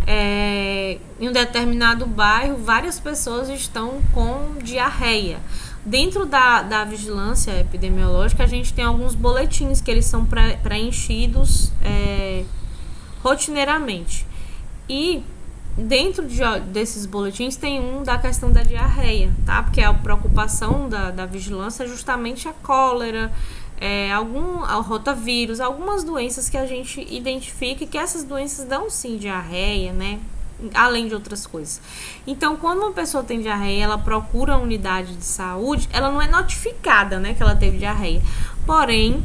Em um determinado bairro, várias pessoas estão com diarreia. Dentro da vigilância epidemiológica, a gente tem alguns boletins que eles são preenchidos rotineiramente. E dentro desses boletins tem um da questão da diarreia, tá? Porque a preocupação da vigilância é justamente a cólera, o rotavírus, algumas doenças que a gente identifica e que essas doenças dão sim diarreia, né? Além de outras coisas. Então, quando uma pessoa tem diarreia, ela procura a unidade de saúde, ela não é notificada, né, que ela teve diarreia. Porém,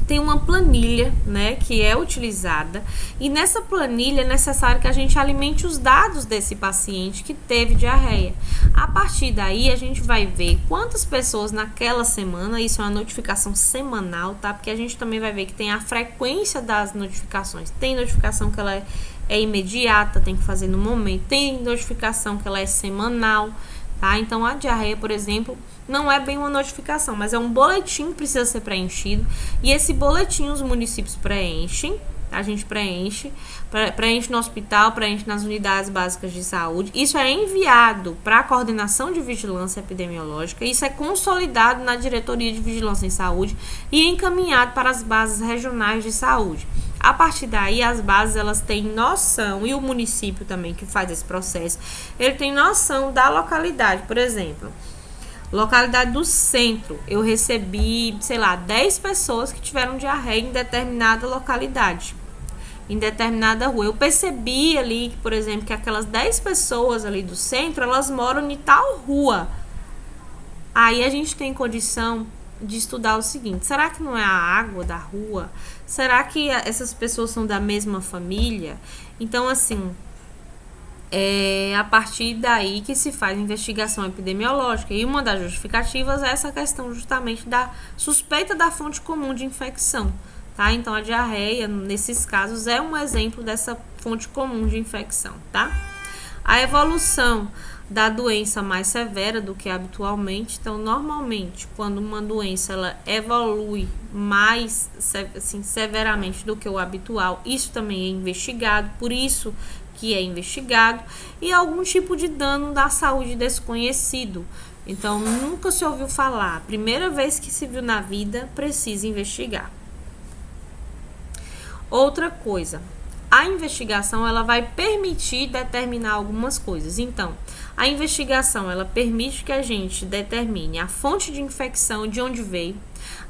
tem uma planilha, né, que é utilizada, e nessa planilha é necessário que a gente alimente os dados desse paciente que teve diarreia. A partir daí, a gente vai ver quantas pessoas naquela semana, isso é uma notificação semanal, tá? Porque a gente também vai ver que tem a frequência das notificações. Tem notificação que ela é imediata, tem que fazer no momento. Tem notificação que ela é semanal, tá? Então, a diarreia, por exemplo, não é bem uma notificação, mas é um boletim que precisa ser preenchido. E esse boletim os municípios preenchem, A gente preenche no hospital, preenche nas unidades básicas de saúde. Isso é enviado para a coordenação de vigilância epidemiológica. Isso é consolidado na diretoria de vigilância em saúde e encaminhado para as bases regionais de saúde. A partir daí, as bases elas têm noção, e o município também que faz esse processo, ele tem noção da localidade. Por exemplo, localidade do centro, eu recebi, 10 pessoas que tiveram diarreia em determinada localidade, em determinada rua. Eu percebi ali, por exemplo, que aquelas 10 pessoas ali do centro, elas moram em tal rua. Aí a gente tem condição de estudar o seguinte: será que não é a água da rua? Será que essas pessoas são da mesma família? Então, assim, é a partir daí que se faz investigação epidemiológica. E uma das justificativas é essa questão justamente da suspeita da fonte comum de infecção, tá? Então, a diarreia, nesses casos, é um exemplo dessa fonte comum de infecção, tá? A evolução da doença mais severa do que habitualmente. Então, normalmente, quando uma doença ela evolui mais severamente do que o habitual, isso também é investigado, por isso que é investigado, e algum tipo de dano da saúde desconhecido. Então, nunca se ouviu falar. Primeira vez que se viu na vida, precisa investigar. Outra coisa, a investigação ela vai permitir determinar algumas coisas. Então, a investigação ela permite que a gente determine a fonte de infecção, de onde veio,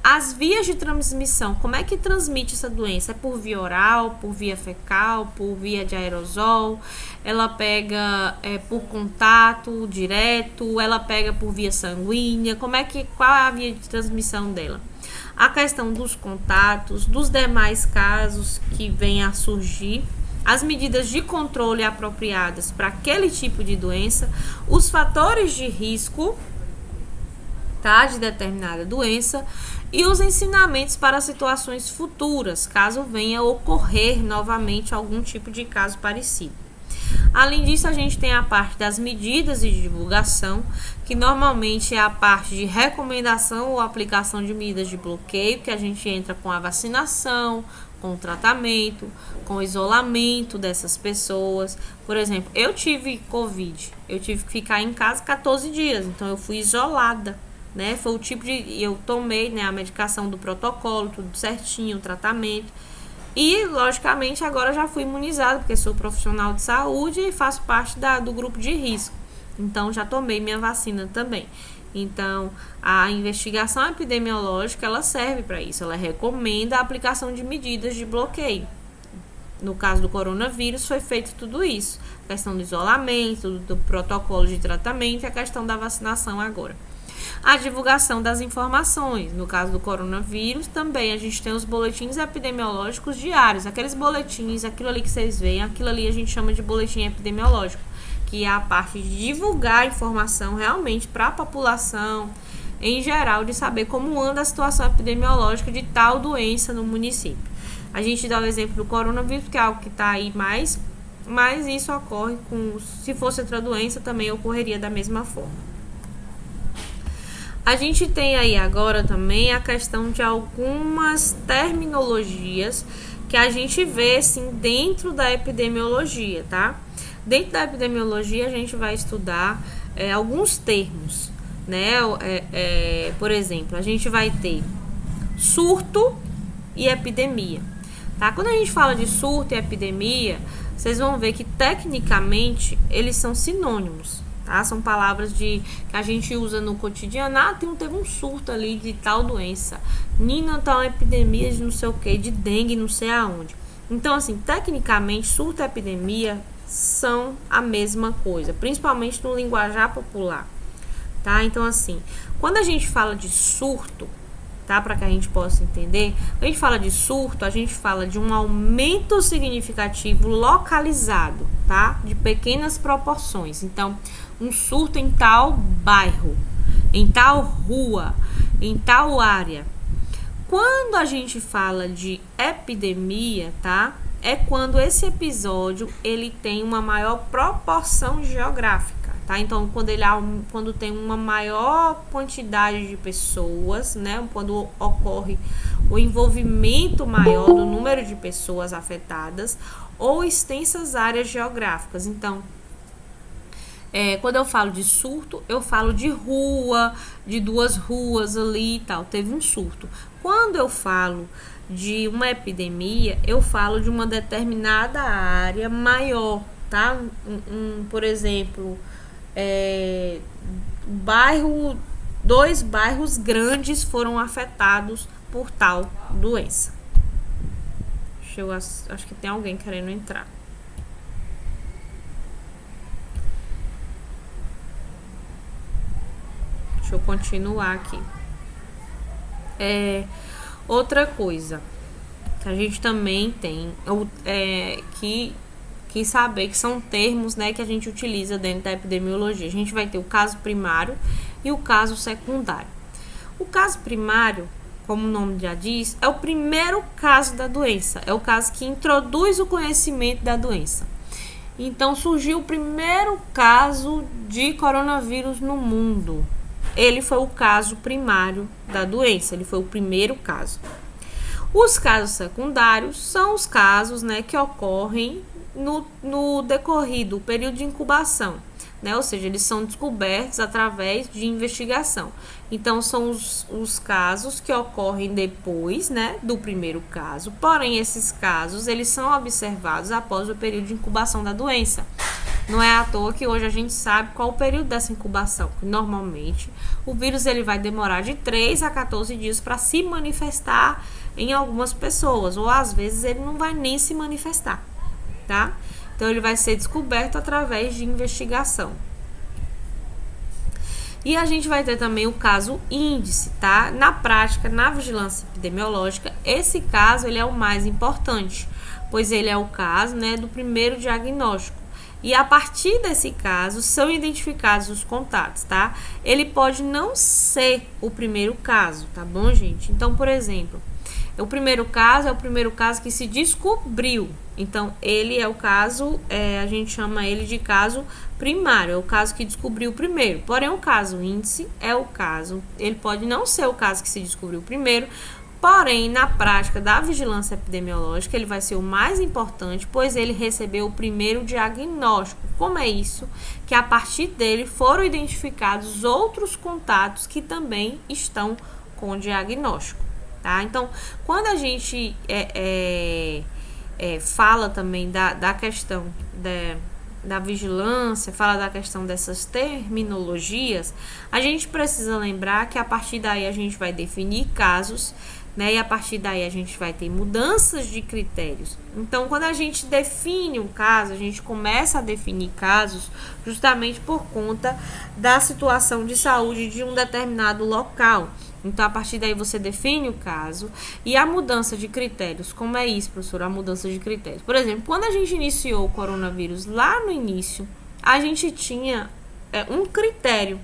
as vias de transmissão, como é que transmite essa doença? É por via oral, por via fecal, por via de aerosol, ela pega por contato direto, ela pega por via sanguínea, qual é a via de transmissão dela? A questão dos contatos, dos demais casos que venham a surgir, as medidas de controle apropriadas para aquele tipo de doença, os fatores de risco, tá, de determinada doença e os ensinamentos para situações futuras, caso venha a ocorrer novamente algum tipo de caso parecido. Além disso, a gente tem a parte das medidas de divulgação, que normalmente é a parte de recomendação ou aplicação de medidas de bloqueio, que a gente entra com a vacinação, com o tratamento, com o isolamento dessas pessoas. Por exemplo, eu tive Covid, eu tive que ficar em casa 14 dias, então eu fui isolada, né? Foi o tipo de... eu tomei, né, a medicação do protocolo, tudo certinho, o tratamento. E, logicamente, agora já fui imunizada, porque sou profissional de saúde e faço parte do grupo de risco. Então, já tomei minha vacina também. Então, a investigação epidemiológica, ela serve para isso. Ela recomenda a aplicação de medidas de bloqueio. No caso do coronavírus, foi feito tudo isso. A questão do isolamento, do protocolo de tratamento e a questão da vacinação agora. A divulgação das informações. No caso do coronavírus, também a gente tem os boletins epidemiológicos diários. Aqueles boletins, aquilo ali que vocês veem, aquilo ali a gente chama de boletim epidemiológico, que é a parte de divulgar a informação realmente para a população, em geral, de saber como anda a situação epidemiológica de tal doença no município. A gente dá o exemplo do coronavírus, que é algo que está aí mais, mas isso ocorre se fosse outra doença, também ocorreria da mesma forma. A gente tem aí agora também a questão de algumas terminologias que a gente vê, assim, dentro da epidemiologia, tá? Dentro da epidemiologia, a gente vai estudar alguns termos, né? Por exemplo, a gente vai ter surto e epidemia, tá? Quando a gente fala de surto e epidemia, vocês vão ver que, tecnicamente, eles são sinônimos. Tá? São palavras que a gente usa no cotidiano. Teve um surto ali de tal doença. Nina, tal epidemia de não sei o que, de dengue, não sei aonde. Então, assim, tecnicamente, surto e epidemia são a mesma coisa, principalmente no linguajar popular, tá? Então, assim, quando a gente fala de surto, tá? Para que a gente possa entender, quando a gente fala de surto, a gente fala de um aumento significativo localizado, tá? De pequenas proporções. Então, um surto em tal bairro, em tal rua, em tal área. Quando a gente fala de epidemia, tá? É quando esse episódio ele tem uma maior proporção geográfica, tá? tá? Então, quando tem uma maior quantidade de pessoas, né? Quando ocorre o envolvimento maior do número de pessoas afetadas ou extensas áreas geográficas. Então, quando eu falo de surto, eu falo de rua, de 2 ruas ali e tal, teve um surto. Quando eu falo de uma epidemia, eu falo de uma determinada área maior, tá? Por exemplo, 2 bairros grandes foram afetados por tal doença. Acho que tem alguém querendo entrar. Deixa eu continuar aqui. Outra coisa que a gente também tem que saber que são termos, né, que a gente utiliza dentro da epidemiologia. A gente vai ter o caso primário e o caso secundário. O caso primário, como o nome já diz, é o primeiro caso da doença, é o caso que introduz o conhecimento da doença. Então surgiu o primeiro caso de coronavírus no mundo. Ele foi o caso primário da doença, ele foi o primeiro caso. Os casos secundários são os casos, né, que ocorrem no decorrido período de incubação, né? Ou seja, eles são descobertos através de investigação. Então, são os casos que ocorrem depois, né, do primeiro caso. Porém, esses casos, eles são observados após o período de incubação da doença. Não é à toa que hoje a gente sabe qual o período dessa incubação. Normalmente, o vírus ele vai demorar de 3 a 14 dias para se manifestar em algumas pessoas, ou às vezes ele não vai nem se manifestar, tá? Então, ele vai ser descoberto através de investigação. E a gente vai ter também o caso índice, tá? Na prática, na vigilância epidemiológica, esse caso ele é o mais importante, pois ele é o caso, né, do primeiro diagnóstico. E a partir desse caso são identificados os contatos, tá? Ele pode não ser o primeiro caso, tá bom, gente? Então, por exemplo, o primeiro caso é o primeiro caso que se descobriu. Então, ele é o caso, a gente chama ele de caso primário, é o caso que descobriu primeiro. Porém, o caso índice é o caso, ele pode não ser o caso que se descobriu primeiro, porém, na prática da vigilância epidemiológica, ele vai ser o mais importante, pois ele recebeu o primeiro diagnóstico. Como é isso? Que a partir dele foram identificados outros contatos que também estão com diagnóstico, tá? Então, quando a gente fala também da questão da vigilância, fala da questão dessas terminologias, a gente precisa lembrar que a partir daí a gente vai definir casos, né? E a partir daí a gente vai ter mudanças de critérios. Então, quando a gente define um caso, a gente começa a definir casos justamente por conta da situação de saúde de um determinado local. Então, a partir daí você define o caso e a mudança de critérios. Como é isso, professora? A mudança de critérios. Por exemplo, quando a gente iniciou o coronavírus, lá no início, a gente tinha um critério,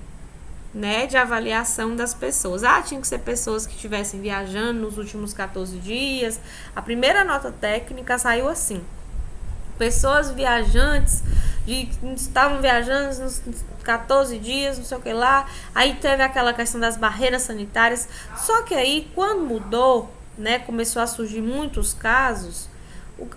né, de avaliação das pessoas. Tinha que ser pessoas que estivessem viajando nos últimos 14 dias. A primeira nota técnica saiu assim: pessoas viajantes estavam viajando nos 14 dias, não sei o que lá. Aí teve aquela questão das barreiras sanitárias. Só que aí, quando mudou, né, começou a surgir muitos casos,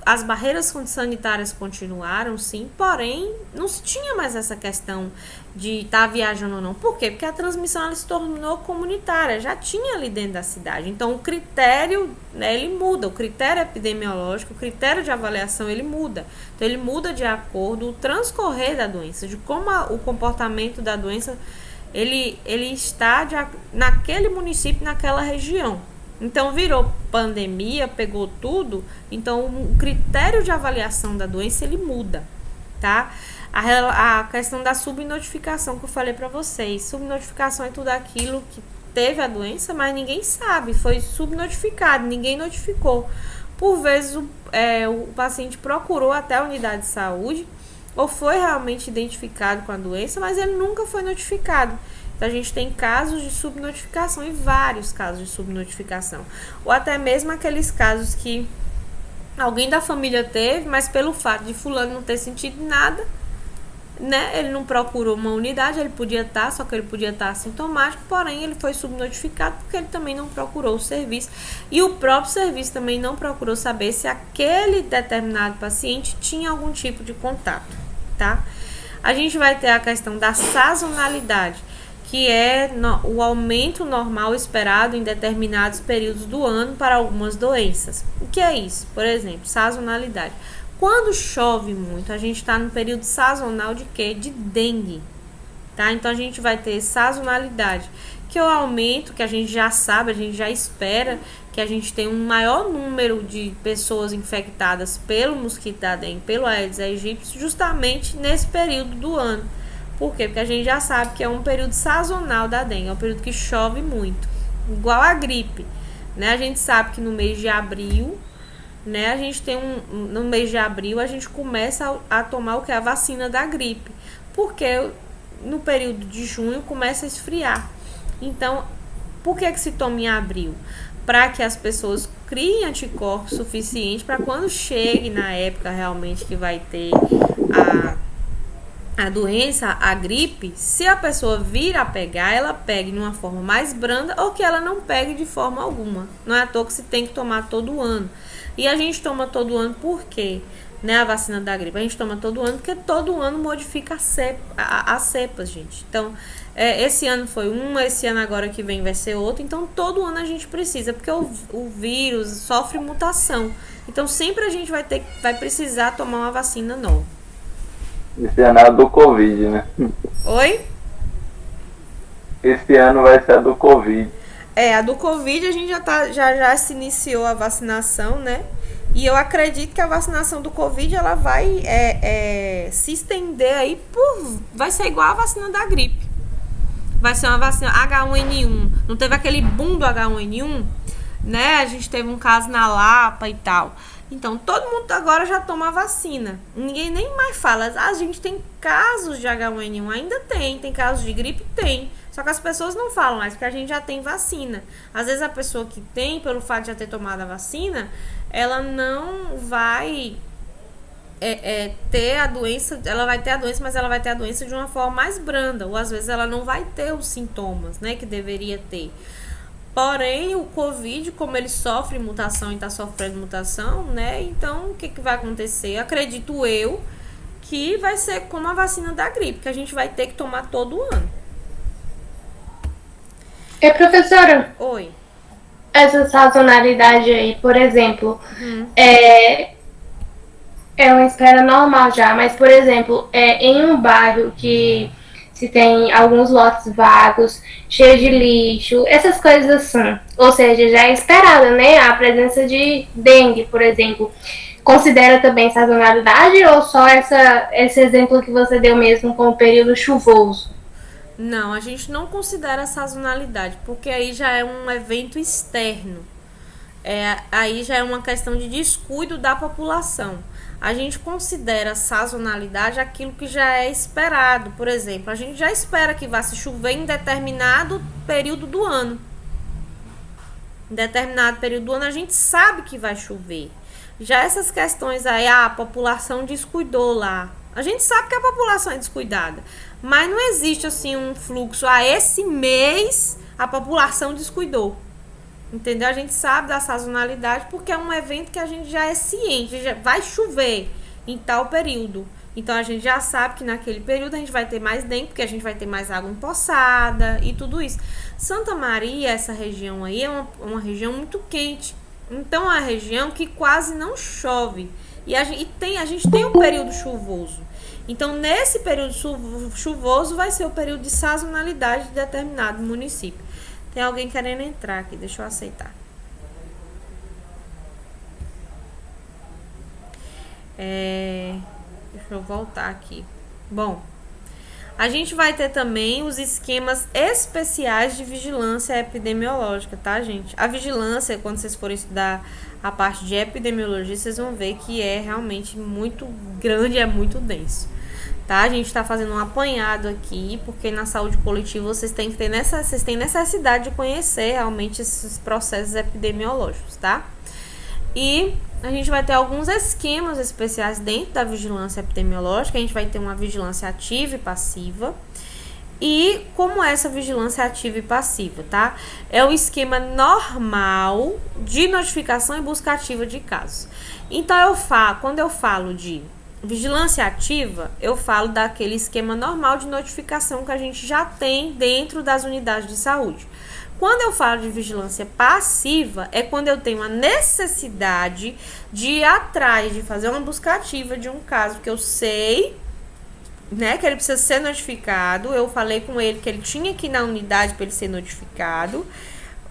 as barreiras sanitárias continuaram, sim, porém, não se tinha mais essa questão de estar viajando ou não. Por quê? Porque a transmissão ela se tornou comunitária, já tinha ali dentro da cidade. Então, o critério, né, ele muda, o critério epidemiológico, o critério de avaliação, ele muda. Então, ele muda de acordo com o transcorrer da doença, de como o comportamento da doença, ele está naquele município, naquela região. Então, virou pandemia, pegou tudo, então o critério de avaliação da doença, ele muda, tá? A questão da subnotificação que eu falei para vocês. Subnotificação é tudo aquilo que teve a doença, mas ninguém sabe, foi subnotificado, ninguém notificou. Por vezes, o paciente procurou até a unidade de saúde, ou foi realmente identificado com a doença, mas ele nunca foi notificado. Então, a gente tem casos de subnotificação e vários casos de subnotificação. Ou até mesmo aqueles casos que alguém da família teve, mas pelo fato de fulano não ter sentido nada, né? Ele não procurou uma unidade, ele podia estar, só que ele podia estar assintomático, porém ele foi subnotificado porque ele também não procurou o serviço. E o próprio serviço também não procurou saber se aquele determinado paciente tinha algum tipo de contato, tá? A gente vai ter a questão da sazonalidade, que é o aumento normal esperado em determinados períodos do ano para algumas doenças. O que é isso? Por exemplo, sazonalidade. Quando chove muito, a gente está no período sazonal de quê? De dengue, tá? Então, a gente vai ter sazonalidade, que é o aumento que a gente já sabe, a gente já espera que a gente tenha um maior número de pessoas infectadas pelo mosquito da dengue, pelo Aedes aegypti, justamente nesse período do ano. Por quê? Porque a gente já sabe que é um período sazonal da dengue, é um período que chove muito, igual a gripe, né? A gente sabe que no mês de abril, né, a gente tem no mês de abril a gente começa a tomar o que é a vacina da gripe, porque no período de junho começa a esfriar. Então, por que se toma em abril? Para que as pessoas criem anticorpos suficientes para quando chegue na época realmente que vai ter a doença, a gripe, se a pessoa vir a pegar, ela pegue de uma forma mais branda ou que ela não pegue de forma alguma. Não é à toa que se tem que tomar todo ano. E a gente toma todo ano por quê? Né, a vacina da gripe, a gente toma todo ano porque todo ano modifica as cepas, gente. Então, esse ano foi esse ano agora que vem vai ser outro. Então, todo ano a gente precisa, porque o vírus sofre mutação. Então, sempre a gente vai precisar tomar uma vacina nova. Esse ano é a do Covid, né? Oi? Esse ano vai ser a do Covid. A do Covid a gente já se iniciou a vacinação, né? E eu acredito que a vacinação do Covid ela vai se estender aí vai ser igual a vacina da gripe. Vai ser uma vacina H1N1. Não teve aquele boom do H1N1, né? A gente teve um caso na Lapa e tal. Então, todo mundo agora já toma a vacina. Ninguém nem mais fala. A gente tem casos de H1N1, ainda tem casos de gripe, tem. Só que as pessoas não falam mais, porque a gente já tem vacina. Às vezes a pessoa que tem, pelo fato de já ter tomado a vacina, ela não vai ter a doença, ela vai ter a doença, mas ela vai ter a doença de uma forma mais branda. Ou às vezes ela não vai ter os sintomas, né, que deveria ter. Porém, o Covid, como ele sofre mutação e está sofrendo mutação, né? Então, o que vai acontecer? Acredito eu que vai ser como a vacina da gripe, que a gente vai ter que tomar todo ano. Professora? Oi. Essa sazonalidade aí, por exemplo, é uma espera normal já, mas, por exemplo, em um bairro que se tem alguns lotes vagos, cheios de lixo, essas coisas assim. Ou seja, já é esperada, né? A presença de dengue, por exemplo. Considera também sazonalidade ou só esse exemplo que você deu mesmo com o período chuvoso? Não, a gente não considera sazonalidade, porque aí já é um evento externo. Aí já é uma questão de descuido da população. A gente considera sazonalidade aquilo que já é esperado. Por exemplo, a gente já espera que vá se chover em determinado período do ano. Em determinado período do ano a gente sabe que vai chover. Já essas questões aí, a população descuidou lá. A gente sabe que a população é descuidada. Mas não existe assim um fluxo. Esse mês a população descuidou. Entendeu? A gente sabe da sazonalidade porque é um evento que a gente já é ciente, já vai chover em tal período. Então a gente já sabe que naquele período a gente vai ter mais dengue, porque a gente vai ter mais água empoçada e tudo isso. Santa Maria, essa região aí, é uma região muito quente. Então é uma região que quase não chove. E a gente tem um período chuvoso. Então, nesse período chuvoso vai ser o período de sazonalidade de determinado município. Tem alguém querendo entrar aqui, deixa eu aceitar. Deixa eu voltar aqui. Bom, a gente vai ter também os esquemas especiais de vigilância epidemiológica, tá, gente? A vigilância, quando vocês forem estudar a parte de epidemiologia, vocês vão ver que é realmente muito grande, é muito denso. Tá? A gente está fazendo um apanhado aqui, porque na saúde coletiva vocês têm necessidade de conhecer realmente esses processos epidemiológicos, tá? E a gente vai ter alguns esquemas especiais dentro da vigilância epidemiológica. A gente vai ter uma vigilância ativa e passiva. E como é essa vigilância ativa e passiva, tá? É o esquema normal de notificação e busca ativa de casos. Então, quando eu falo de vigilância ativa, eu falo daquele esquema normal de notificação que a gente já tem dentro das unidades de saúde. Quando eu falo de vigilância passiva, é quando eu tenho a necessidade de ir atrás, de fazer uma busca ativa de um caso que eu sei, né, que ele precisa ser notificado. Eu falei com ele que ele tinha que ir na unidade para ele ser notificado.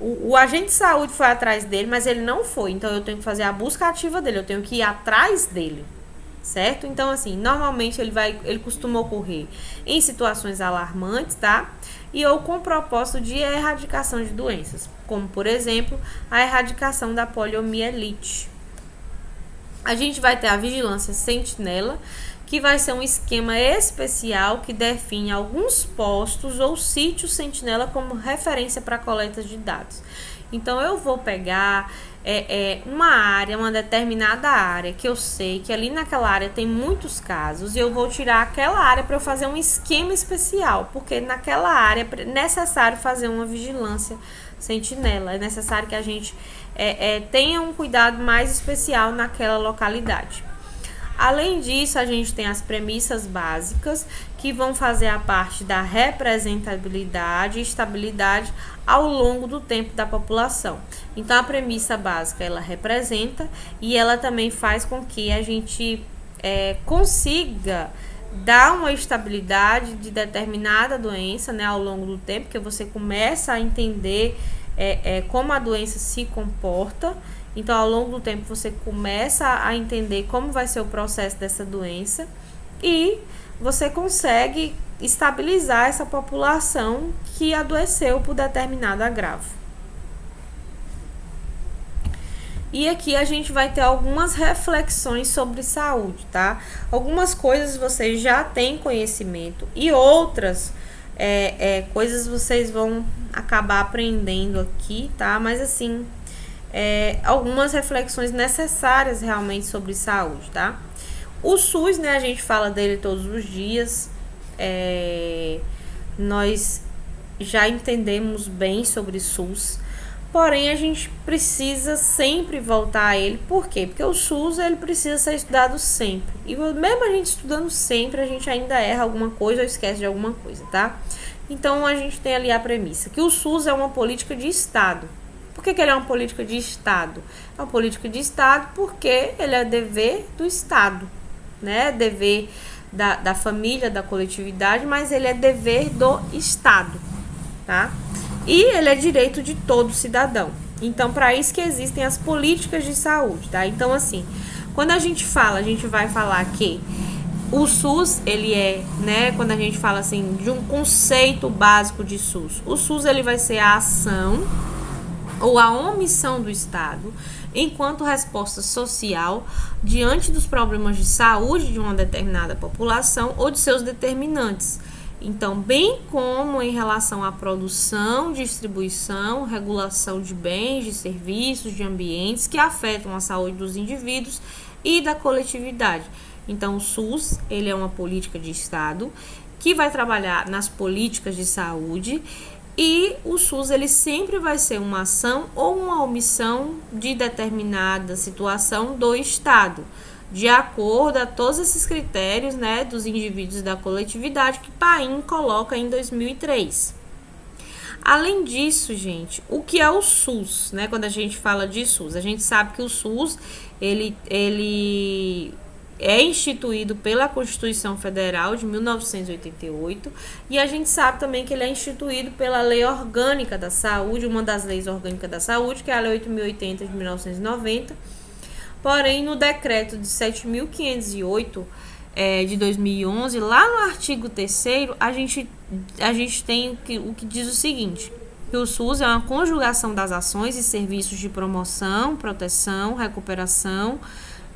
O agente de saúde foi atrás dele, mas ele não foi. Então, eu tenho que fazer a busca ativa dele. Eu tenho que ir atrás dele, certo? Então, assim, normalmente ele costuma ocorrer em situações alarmantes, tá? E ou com propósito de erradicação de doenças, como, por exemplo, a erradicação da poliomielite. A gente vai ter a vigilância sentinela, que vai ser um esquema especial que define alguns postos ou sítios sentinela como referência para coleta de dados. Então, eu vou pegar uma determinada área que eu sei que ali naquela área tem muitos casos, e eu vou tirar aquela área para eu fazer um esquema especial, porque naquela área é necessário fazer uma vigilância sentinela, é necessário que a gente tenha um cuidado mais especial naquela localidade. Além disso, a gente tem as premissas básicas, que vão fazer a parte da representabilidade e estabilidade ao longo do tempo da população. Então, a premissa básica, ela representa e ela também faz com que a gente consiga dar uma estabilidade de determinada doença, né, ao longo do tempo, que você começa a entender como a doença se comporta. Então, ao longo do tempo, você começa a entender como vai ser o processo dessa doença e você consegue estabilizar essa população que adoeceu por determinado agravo. E aqui a gente vai ter algumas reflexões sobre saúde, tá? Algumas coisas vocês já têm conhecimento e outras coisas vocês vão acabar aprendendo aqui, tá? Mas assim, algumas reflexões necessárias realmente sobre saúde, tá? O SUS, né, a gente fala dele todos os dias, nós já entendemos bem sobre SUS, porém a gente precisa sempre voltar a ele. Por quê? Porque o SUS, ele precisa ser estudado sempre, e mesmo a gente estudando sempre, a gente ainda erra alguma coisa ou esquece de alguma coisa, tá? Então a gente tem ali a premissa que o SUS é uma política de Estado. Por que ele é uma política de Estado? É uma política de Estado porque ele é dever do Estado, né? Dever da família, da coletividade, mas ele é dever do Estado, tá? E ele é direito de todo cidadão. Então, para isso que existem as políticas de saúde, tá? Então, assim, quando a gente vai falar que o SUS, ele né, quando a gente fala assim de um conceito básico de SUS, o SUS, ele vai ser a ação ou a omissão do Estado enquanto resposta social diante dos problemas de saúde de uma determinada população ou de seus determinantes. Então, bem como em relação à produção, distribuição, regulação de bens, de serviços, de ambientes que afetam a saúde dos indivíduos e da coletividade. Então, o SUS, ele é uma política de Estado que vai trabalhar nas políticas de saúde. E o SUS, ele sempre vai ser uma ação ou uma omissão de determinada situação do Estado, de acordo a todos esses critérios, né, dos indivíduos e da coletividade que Paim coloca em 2003. Além disso, gente, o que é o SUS, né? Quando a gente fala de SUS, a gente sabe que o SUS, ele é instituído pela Constituição Federal de 1988 e a gente sabe também que ele é instituído pela Lei Orgânica da Saúde, uma das leis orgânicas da saúde, que é a Lei 8.080 de 1990. Porém, no decreto de 7.508 de 2011, lá no artigo 3º, a gente tem o que diz o seguinte: que o SUS é uma conjugação das ações e serviços de promoção, proteção, recuperação,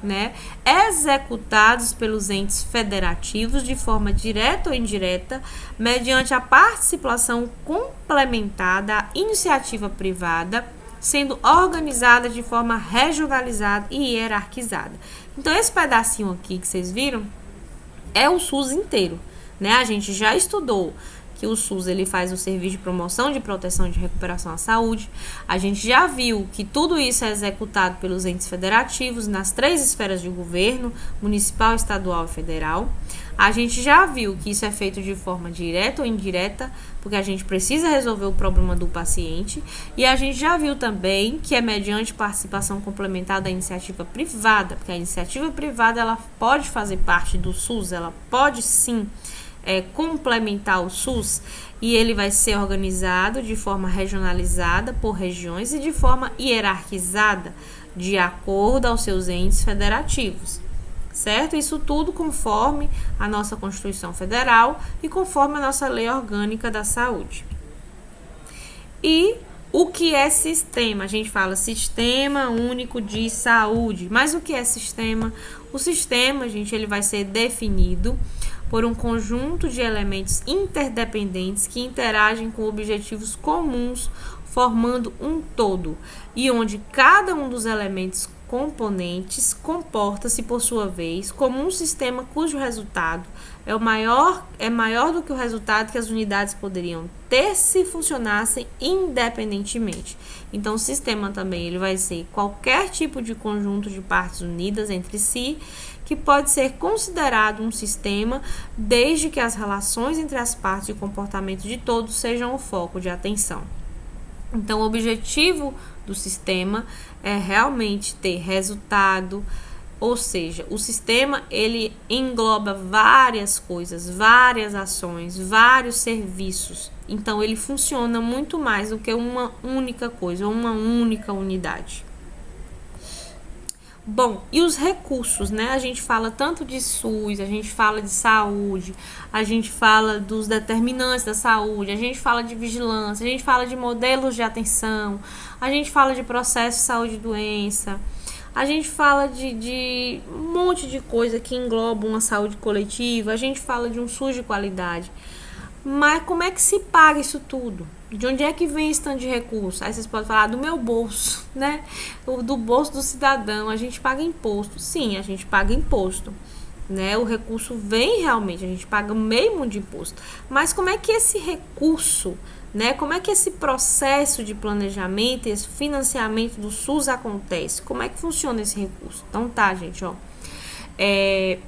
né, executados pelos entes federativos de forma direta ou indireta, mediante a participação complementar da iniciativa privada sendo organizada de forma regionalizada e hierarquizada. Então, esse pedacinho aqui que vocês viram é o SUS inteiro, né? A gente já estudou que o SUS ele faz o serviço de promoção, de proteção e de recuperação à saúde. A gente já viu que tudo isso é executado pelos entes federativos nas 3 esferas de governo, municipal, estadual e federal. A gente já viu que isso é feito de forma direta ou indireta, porque a gente precisa resolver o problema do paciente. E a gente já viu também que é mediante participação complementar da iniciativa privada, porque a iniciativa privada ela pode fazer parte do SUS, ela pode sim complementar o SUS, e ele vai ser organizado de forma regionalizada por regiões e de forma hierarquizada de acordo aos seus entes federativos, certo? Isso tudo conforme a nossa Constituição Federal e conforme a nossa Lei Orgânica da Saúde. E o que é sistema? A gente fala Sistema Único de Saúde, mas o que é sistema? O sistema, gente, ele vai ser definido por um conjunto de elementos interdependentes que interagem com objetivos comuns, formando um todo, e onde cada um dos elementos componentes comporta-se, por sua vez, como um sistema cujo resultado é maior do que o resultado que as unidades poderiam ter se funcionassem independentemente. Então, o sistema também ele vai ser qualquer tipo de conjunto de partes unidas entre si, que pode ser considerado um sistema desde que as relações entre as partes e o comportamento de todos sejam o foco de atenção. Então, o objetivo do sistema é realmente ter resultado, ou seja, o sistema ele engloba várias coisas, várias ações, vários serviços. Então, ele funciona muito mais do que uma única coisa, uma única unidade. Bom, e os recursos, né? A gente fala tanto de SUS, a gente fala de saúde, a gente fala dos determinantes da saúde, a gente fala de vigilância, a gente fala de modelos de atenção, a gente fala de processo de saúde e doença, a gente fala de um monte de coisa que engloba uma saúde coletiva, a gente fala de um SUS de qualidade. Mas como é que se paga isso tudo? De onde é que vem esse tanto de recurso? Aí vocês podem falar do meu bolso, né? Do bolso do cidadão. A gente paga imposto. Sim, a gente paga imposto, né? O recurso vem realmente, a gente paga meio mundo de imposto. Mas como é que esse recurso, né? Como é que esse processo de planejamento, esse financiamento do SUS acontece? Como é que funciona esse recurso? Então tá, gente, ó.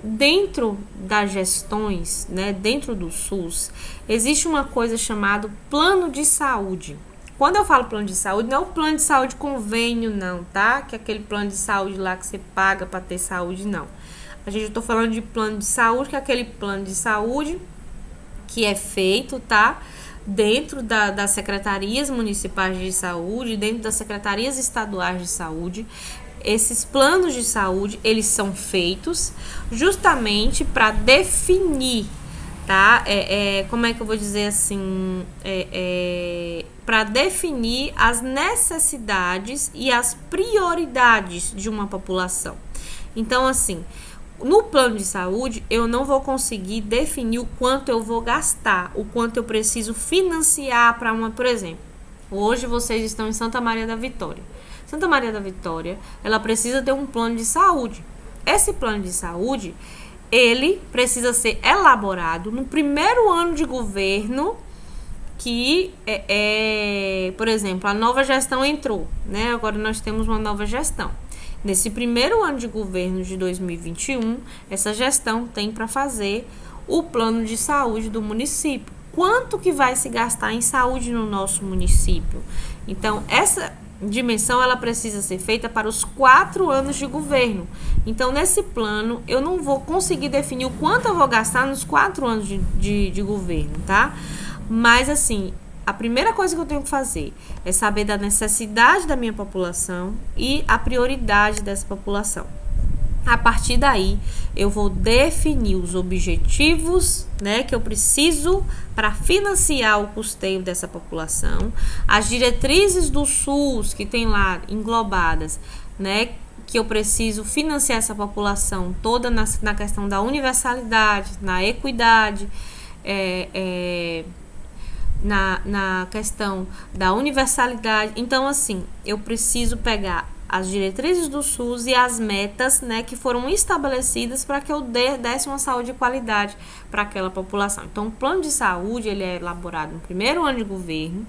Dentro das gestões, né, dentro do SUS, existe uma coisa chamada plano de saúde. Quando eu falo plano de saúde, não é o plano de saúde convênio, não, tá? Que é aquele plano de saúde lá que você paga para ter saúde, não. Eu tô falando de plano de saúde, que é aquele plano de saúde que é feito, tá? Dentro das secretarias municipais de saúde, dentro das secretarias estaduais de saúde. Esses planos de saúde, eles são feitos justamente para definir, tá? Como é que eu vou dizer assim? Para definir as necessidades e as prioridades de uma população. Então, assim, no plano de saúde, eu não vou conseguir definir o quanto eu vou gastar, o quanto eu preciso financiar para por exemplo, hoje vocês estão em Santa Maria da Vitória. Santa Maria da Vitória, ela precisa ter um plano de saúde. Esse plano de saúde, ele precisa ser elaborado no primeiro ano de governo que, por exemplo, a nova gestão entrou, né? Agora nós temos uma nova gestão. Nesse primeiro ano de governo de 2021, essa gestão tem para fazer o plano de saúde do município. Quanto que vai se gastar em saúde no nosso município? Então, essa dimensão ela precisa ser feita para os 4 anos de governo. Então, nesse plano, eu não vou conseguir definir o quanto eu vou gastar nos 4 anos de governo, tá? Mas, assim, a primeira coisa que eu tenho que fazer é saber da necessidade da minha população e a prioridade dessa população. A partir daí, eu vou definir os objetivos, né, que eu preciso para financiar o custeio dessa população, as diretrizes do SUS que tem lá englobadas, né, que eu preciso financiar essa população toda na questão da universalidade, na equidade, na questão da universalidade. Então, assim, eu preciso pegar as diretrizes do SUS e as metas, né, que foram estabelecidas para que eu desse uma saúde de qualidade para aquela população. Então, o plano de saúde, ele é elaborado no primeiro ano de governo.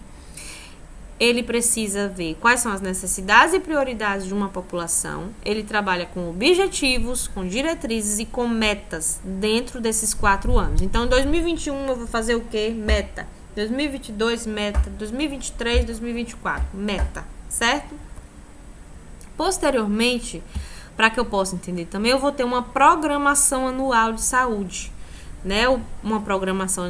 Ele precisa ver quais são as necessidades e prioridades de uma população. Ele trabalha com objetivos, com diretrizes e com metas dentro desses 4 anos. Então, em 2021, eu vou fazer o quê? Meta. 2022, meta. 2023, 2024, meta. Certo? Posteriormente, para que eu possa entender também, eu vou ter uma programação anual de saúde, né? Uma programação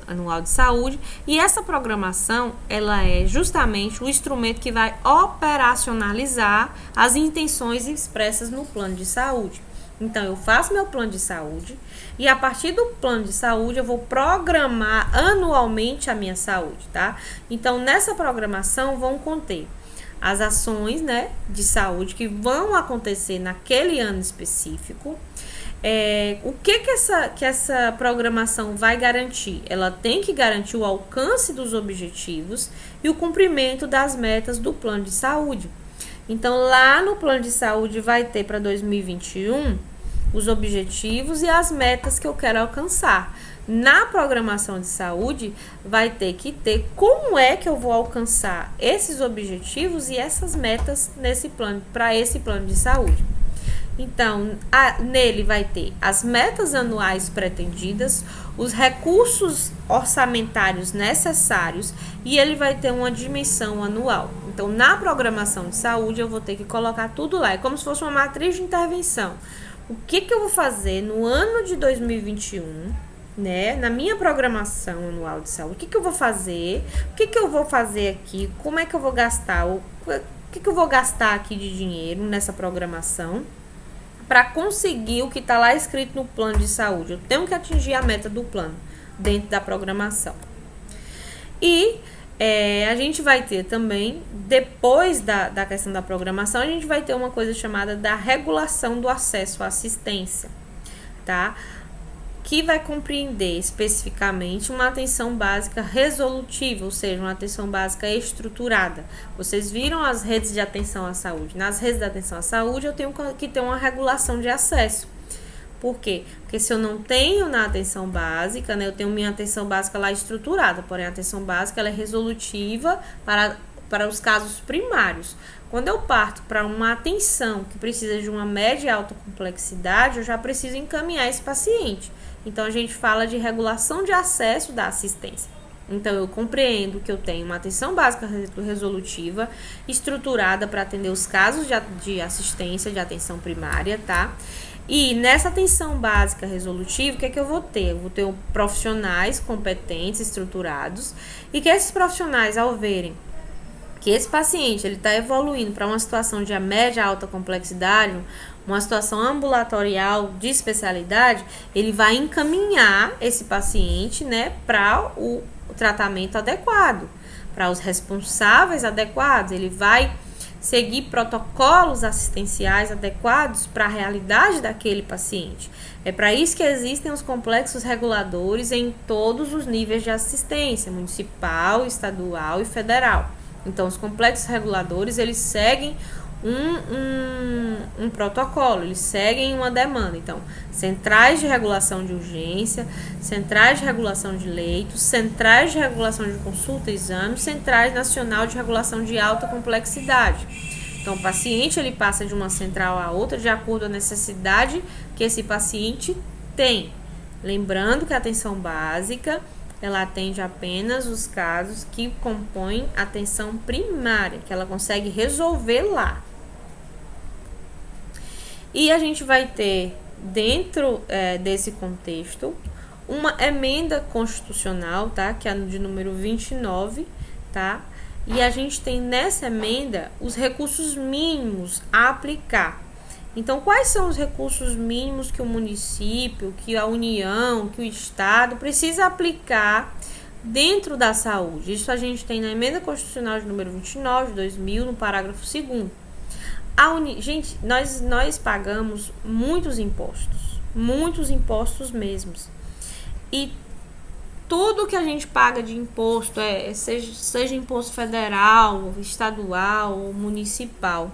anual de saúde, e essa programação, ela é justamente o instrumento que vai operacionalizar as intenções expressas no plano de saúde. Então, eu faço meu plano de saúde e a partir do plano de saúde eu vou programar anualmente a minha saúde, tá? Então, nessa programação vão conter as ações, né, de saúde que vão acontecer naquele ano específico. O que essa programação vai garantir? Ela tem que garantir o alcance dos objetivos e o cumprimento das metas do plano de saúde. Então, lá no plano de saúde vai ter para 2021 os objetivos e as metas que eu quero alcançar. Na programação de saúde, vai ter que ter como é que eu vou alcançar esses objetivos e essas metas para esse plano de saúde. Então, nele vai ter as metas anuais pretendidas, os recursos orçamentários necessários e ele vai ter uma dimensão anual. Então, na programação de saúde, eu vou ter que colocar tudo lá. É como se fosse uma matriz de intervenção. O que eu vou fazer no ano de 2021, né? Na minha programação anual de saúde, o que eu vou fazer? O que eu vou fazer aqui? Como é que eu vou gastar? O que eu vou gastar aqui de dinheiro nessa programação para conseguir o que está lá escrito no plano de saúde? Eu tenho que atingir a meta do plano dentro da programação. E a gente vai ter também, depois da questão da programação, a gente vai ter uma coisa chamada da regulação do acesso à assistência, tá? Que vai compreender especificamente uma atenção básica resolutiva, ou seja, uma atenção básica estruturada. Vocês viram as redes de atenção à saúde. Nas redes de atenção à saúde, eu tenho que ter uma regulação de acesso. Por quê? Porque se eu não tenho na atenção básica, né, eu tenho minha atenção básica lá estruturada, porém a atenção básica ela é resolutiva para os casos primários. Quando eu parto para uma atenção que precisa de uma média e alta complexidade, eu já preciso encaminhar esse paciente. Então, a gente fala de regulação de acesso da assistência. Então, eu compreendo que eu tenho uma atenção básica resolutiva, estruturada para atender os casos de assistência, de atenção primária, tá? E nessa atenção básica resolutiva, o que é que eu vou ter? Eu vou ter profissionais competentes, estruturados, e que esses profissionais, ao verem que esse paciente ele está evoluindo para uma situação de média alta complexidade, uma situação ambulatorial de especialidade, ele vai encaminhar esse paciente, né, para o tratamento adequado, para os responsáveis adequados. Ele vai seguir protocolos assistenciais adequados para a realidade daquele paciente. É para isso que existem os complexos reguladores em todos os níveis de assistência, municipal, estadual e federal. Então, os complexos reguladores, eles seguem um protocolo, eles seguem uma demanda. Então, centrais de regulação de urgência, centrais de regulação de leitos, centrais de regulação de consulta e exame, centrais nacional de regulação de alta complexidade. Então, o paciente ele passa de uma central a outra de acordo com a necessidade que esse paciente tem. Lembrando que a atenção básica ela atende apenas os casos que compõem atenção primária, que ela consegue resolver lá. E a gente vai ter, dentro desse contexto, uma emenda constitucional, tá? Que é de número 29, tá? E a gente tem nessa emenda os recursos mínimos a aplicar. Então, quais são os recursos mínimos que o município, que a União, que o Estado precisa aplicar dentro da saúde? Isso a gente tem na Emenda Constitucional de número 29 de 2000, no parágrafo 2º. Gente, nós pagamos muitos impostos mesmos. E tudo que a gente paga de imposto, seja imposto federal, estadual ou municipal,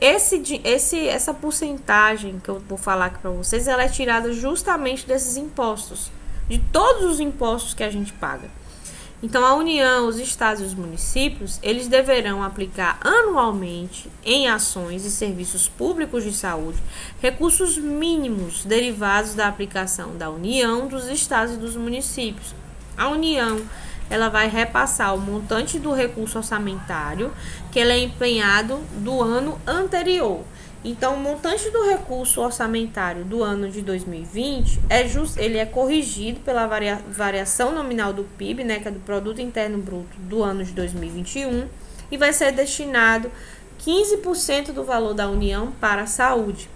essa porcentagem que eu vou falar aqui para vocês, ela é tirada justamente desses impostos, de todos os impostos que a gente paga. Então, a União, os estados e os municípios, eles deverão aplicar anualmente em ações e serviços públicos de saúde recursos mínimos derivados da aplicação da União, dos estados e dos municípios. A União, ela vai repassar o montante do recurso orçamentário que ele é empenhado do ano anterior. Então, o montante do recurso orçamentário do ano de 2020 ele é corrigido pela variação nominal do PIB, né, que é do Produto Interno Bruto do ano de 2021, e vai ser destinado 15% do valor da União para a saúde.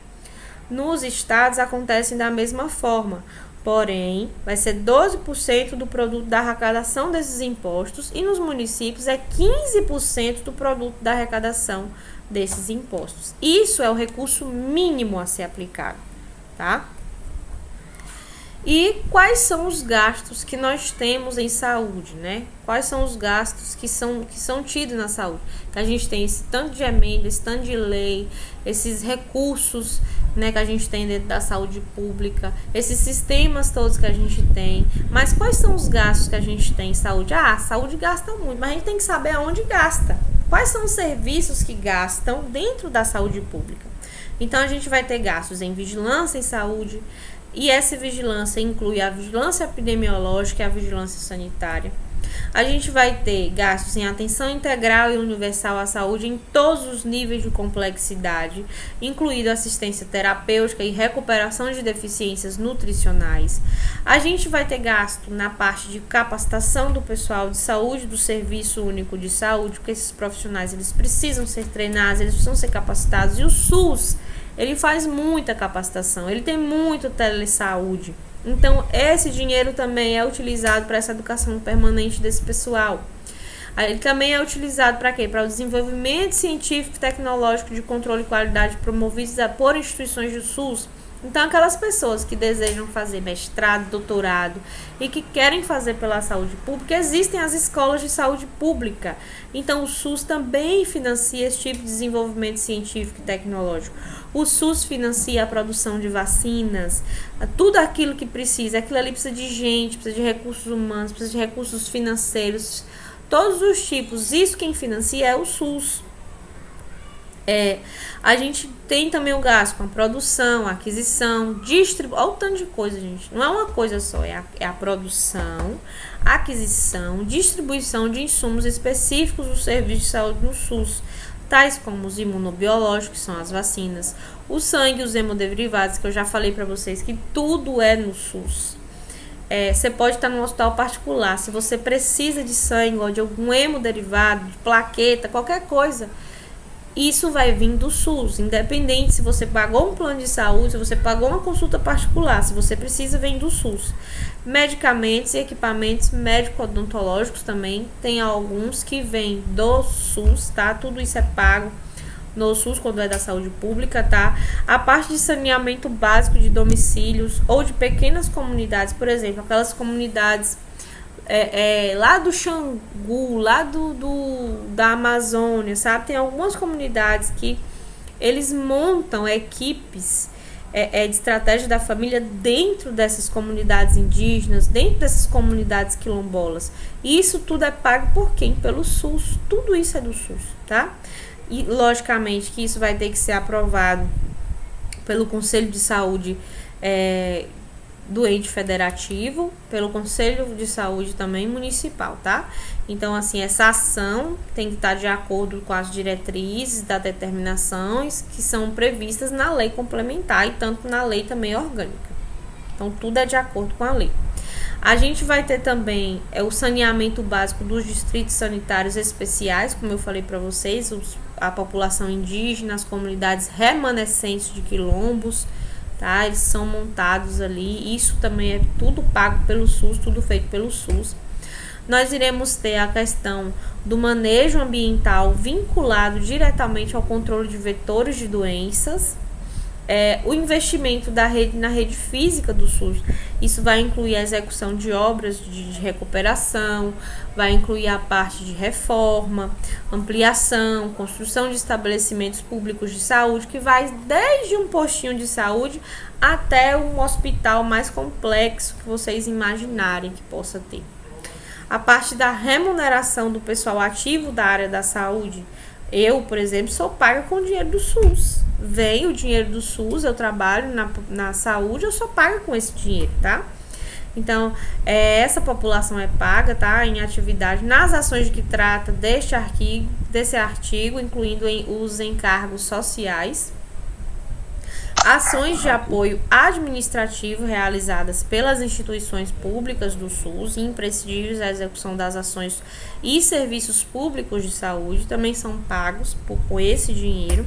Nos estados acontecem da mesma forma, porém, vai ser 12% do produto da arrecadação desses impostos e nos municípios é 15% do produto da arrecadação desses impostos. Isso é o recurso mínimo a ser aplicado, tá? E quais são os gastos que nós temos em saúde, né? Quais são os gastos que são tidos na saúde? Que a gente tem esse tanto de emenda, esse tanto de lei, esses recursos, né, que a gente tem dentro da saúde pública, esses sistemas todos que a gente tem. Mas quais são os gastos que a gente tem em saúde? A saúde gasta muito, mas a gente tem que saber aonde gasta. Quais são os serviços que gastam dentro da saúde pública? Então, a gente vai ter gastos em vigilância em saúde, e essa vigilância inclui a vigilância epidemiológica e a vigilância sanitária. A gente vai ter gastos em atenção integral e universal à saúde em todos os níveis de complexidade, incluindo assistência terapêutica e recuperação de deficiências nutricionais. A gente vai ter gasto na parte de capacitação do pessoal de saúde do Serviço Único de Saúde, porque esses profissionais eles precisam ser treinados, eles precisam ser capacitados, e o SUS ele faz muita capacitação, ele tem muito telesaúde. Então, esse dinheiro também é utilizado para essa educação permanente desse pessoal. Ele também é utilizado para quê? Para o desenvolvimento científico e tecnológico de controle e qualidade promovidos por instituições do SUS. Então, aquelas pessoas que desejam fazer mestrado, doutorado e que querem fazer pela saúde pública, existem as escolas de saúde pública. Então, o SUS também financia esse tipo de desenvolvimento científico e tecnológico. O SUS financia a produção de vacinas, tudo aquilo que precisa. Aquilo ali precisa de gente, precisa de recursos humanos, precisa de recursos financeiros, todos os tipos. Isso quem financia é o SUS. A gente tem também o gasto com a produção, a aquisição, distribuição, olha o tanto de coisa, gente. Não é uma coisa só, é a produção, a aquisição, distribuição de insumos específicos do serviço de saúde no SUS, tais como os imunobiológicos, que são as vacinas, o sangue, os hemoderivados, que eu já falei para vocês que tudo é no SUS. Você pode estar num hospital particular, se você precisa de sangue ou de algum hemoderivado, de plaqueta, qualquer coisa, isso vai vir do SUS, independente se você pagou um plano de saúde, se você pagou uma consulta particular, se você precisa, vem do SUS. Medicamentos e equipamentos médico-odontológicos também, tem alguns que vêm do SUS, tá? Tudo isso é pago no SUS quando é da saúde pública, tá? A parte de saneamento básico de domicílios ou de pequenas comunidades, por exemplo, aquelas comunidades lá do Xangu, lá da Amazônia, sabe? Tem algumas comunidades que eles montam equipes de estratégia da família dentro dessas comunidades indígenas, dentro dessas comunidades quilombolas. E isso tudo é pago por quem? Pelo SUS. Tudo isso é do SUS, tá? E logicamente que isso vai ter que ser aprovado pelo Conselho de Saúde do ente federativo, pelo Conselho de Saúde também municipal, tá? Então, assim, essa ação tem que estar de acordo com as diretrizes das determinações que são previstas na lei complementar e tanto na lei também orgânica. Então, tudo é de acordo com a lei. A gente vai ter também o saneamento básico dos distritos sanitários especiais, como eu falei para vocês, a população indígena, as comunidades remanescentes de quilombos, tá? Eles são montados ali, isso também é tudo pago pelo SUS, tudo feito pelo SUS. Nós iremos ter a questão do manejo ambiental vinculado diretamente ao controle de vetores de doenças. o investimento da rede na rede física do SUS. Isso vai incluir a execução de obras de recuperação, vai incluir a parte de reforma, ampliação, construção de estabelecimentos públicos de saúde, que vai desde um postinho de saúde até um hospital mais complexo que vocês imaginarem que possa ter. A parte da remuneração do pessoal ativo da área da saúde, eu, por exemplo, sou paga com dinheiro do SUS. Vem o dinheiro do SUS, eu trabalho na saúde, eu sou paga com esse dinheiro, tá? Então, essa população é paga, tá? Em atividade, nas ações de que trata desse artigo, incluindo os encargos sociais. Ações de apoio administrativo realizadas pelas instituições públicas do SUS, imprescindíveis à execução das ações e serviços públicos de saúde, também são pagos com esse dinheiro.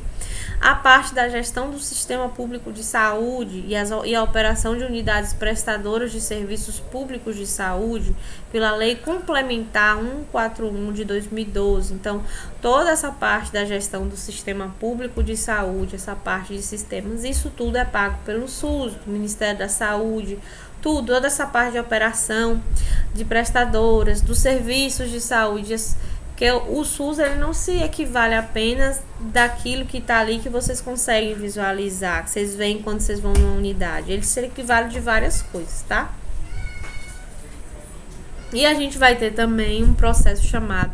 A parte da gestão do sistema público de saúde e a operação de unidades prestadoras de serviços públicos de saúde pela Lei Complementar 141 de 2012. Então, toda essa parte da gestão do sistema público de saúde, essa parte de sistemas, isso tudo é pago pelo SUS, do Ministério da Saúde, toda essa parte de operação de prestadoras, dos serviços de saúde, porque o SUS ele não se equivale apenas daquilo que está ali que vocês conseguem visualizar, que vocês veem quando vocês vão numa unidade. Ele se equivale de várias coisas, tá? E a gente vai ter também um processo chamado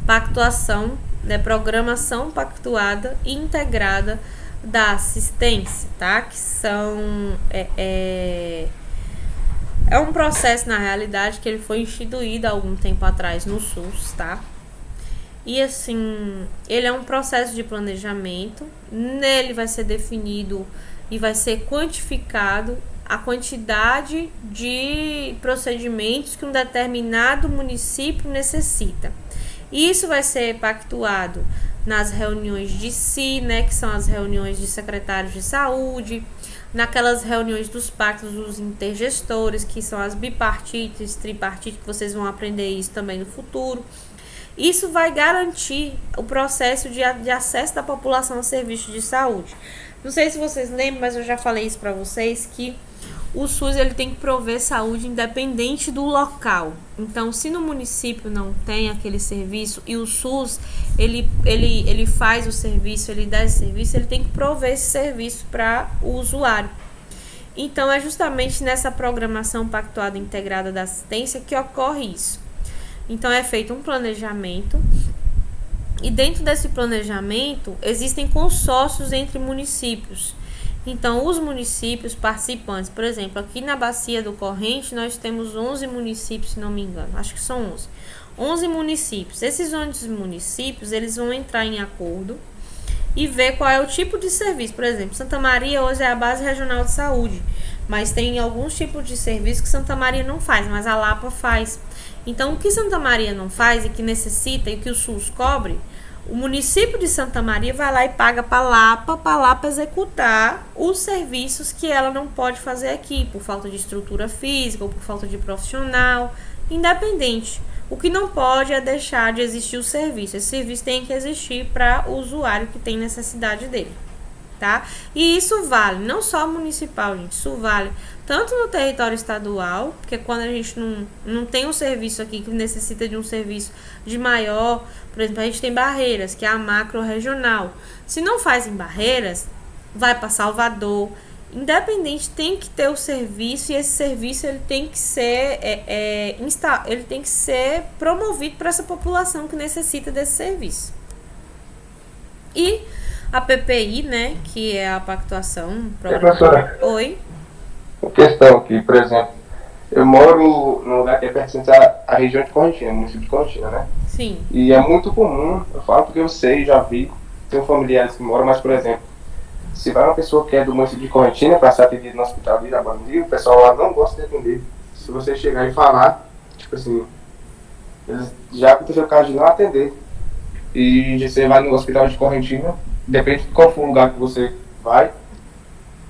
pactuação, né, programação pactuada e integrada da assistência, tá? Que são... É um processo, na realidade, que ele foi instituído há algum tempo atrás no SUS, tá? E assim, ele é um processo de planejamento, nele vai ser definido e vai ser quantificado a quantidade de procedimentos que um determinado município necessita. Isso vai ser pactuado nas reuniões de si, né, que são as reuniões de secretários de saúde, naquelas reuniões dos pactos dos intergestores, que são as bipartites, tripartites, que vocês vão aprender isso também no futuro. Isso vai garantir o processo de acesso da população a serviços de saúde. Não sei se vocês lembram, mas eu já falei isso para vocês, que o SUS ele tem que prover saúde independente do local. Então, se no município não tem aquele serviço e o SUS ele faz o serviço, ele dá esse serviço, ele tem que prover esse serviço para o usuário. Então, é justamente nessa programação pactuada integrada da assistência que ocorre isso. Então, é feito um planejamento e dentro desse planejamento existem consórcios entre municípios. Então, os municípios participantes, por exemplo, aqui na Bacia do Corrente, nós temos 11 municípios, se não me engano, acho que são 11. 11 municípios. Esses 11 municípios, eles vão entrar em acordo e ver qual é o tipo de serviço. Por exemplo, Santa Maria hoje é a base regional de saúde, mas tem alguns tipos de serviço que Santa Maria não faz, mas a Lapa faz. Então, o que Santa Maria não faz e que necessita e que o SUS cobre, o município de Santa Maria vai lá e paga para a Lapa executar os serviços que ela não pode fazer aqui, por falta de estrutura física ou por falta de profissional, independente. O que não pode é deixar de existir o serviço. Esse serviço tem que existir para o usuário que tem necessidade dele, tá? E isso vale, não só municipal, gente, isso vale tanto no território estadual, porque quando a gente não tem um serviço aqui que necessita de um serviço de maior, por exemplo, a gente tem Barreiras, que é a macro regional. Se não faz em Barreiras, vai para Salvador. Independente, tem que ter o serviço e esse serviço ele tem que ser ele tem que ser promovido para essa população que necessita desse serviço. E a PPI, né, que é a pactuação. Professora, Oi. uma questão aqui, por exemplo, eu moro num lugar que é pertencente à região de Correntina, município de Correntina, né? Sim. E é muito comum, eu falo porque eu sei, já vi, tenho familiares que moram, mas, por exemplo, se vai uma pessoa que é do município de Correntina para ser atendida no hospital de Irabandi, o pessoal lá não gosta de atender. Se você chegar e falar, tipo assim, já aconteceu o caso de não atender. E você vai no hospital de Correntina, depende de qual for o lugar que você vai,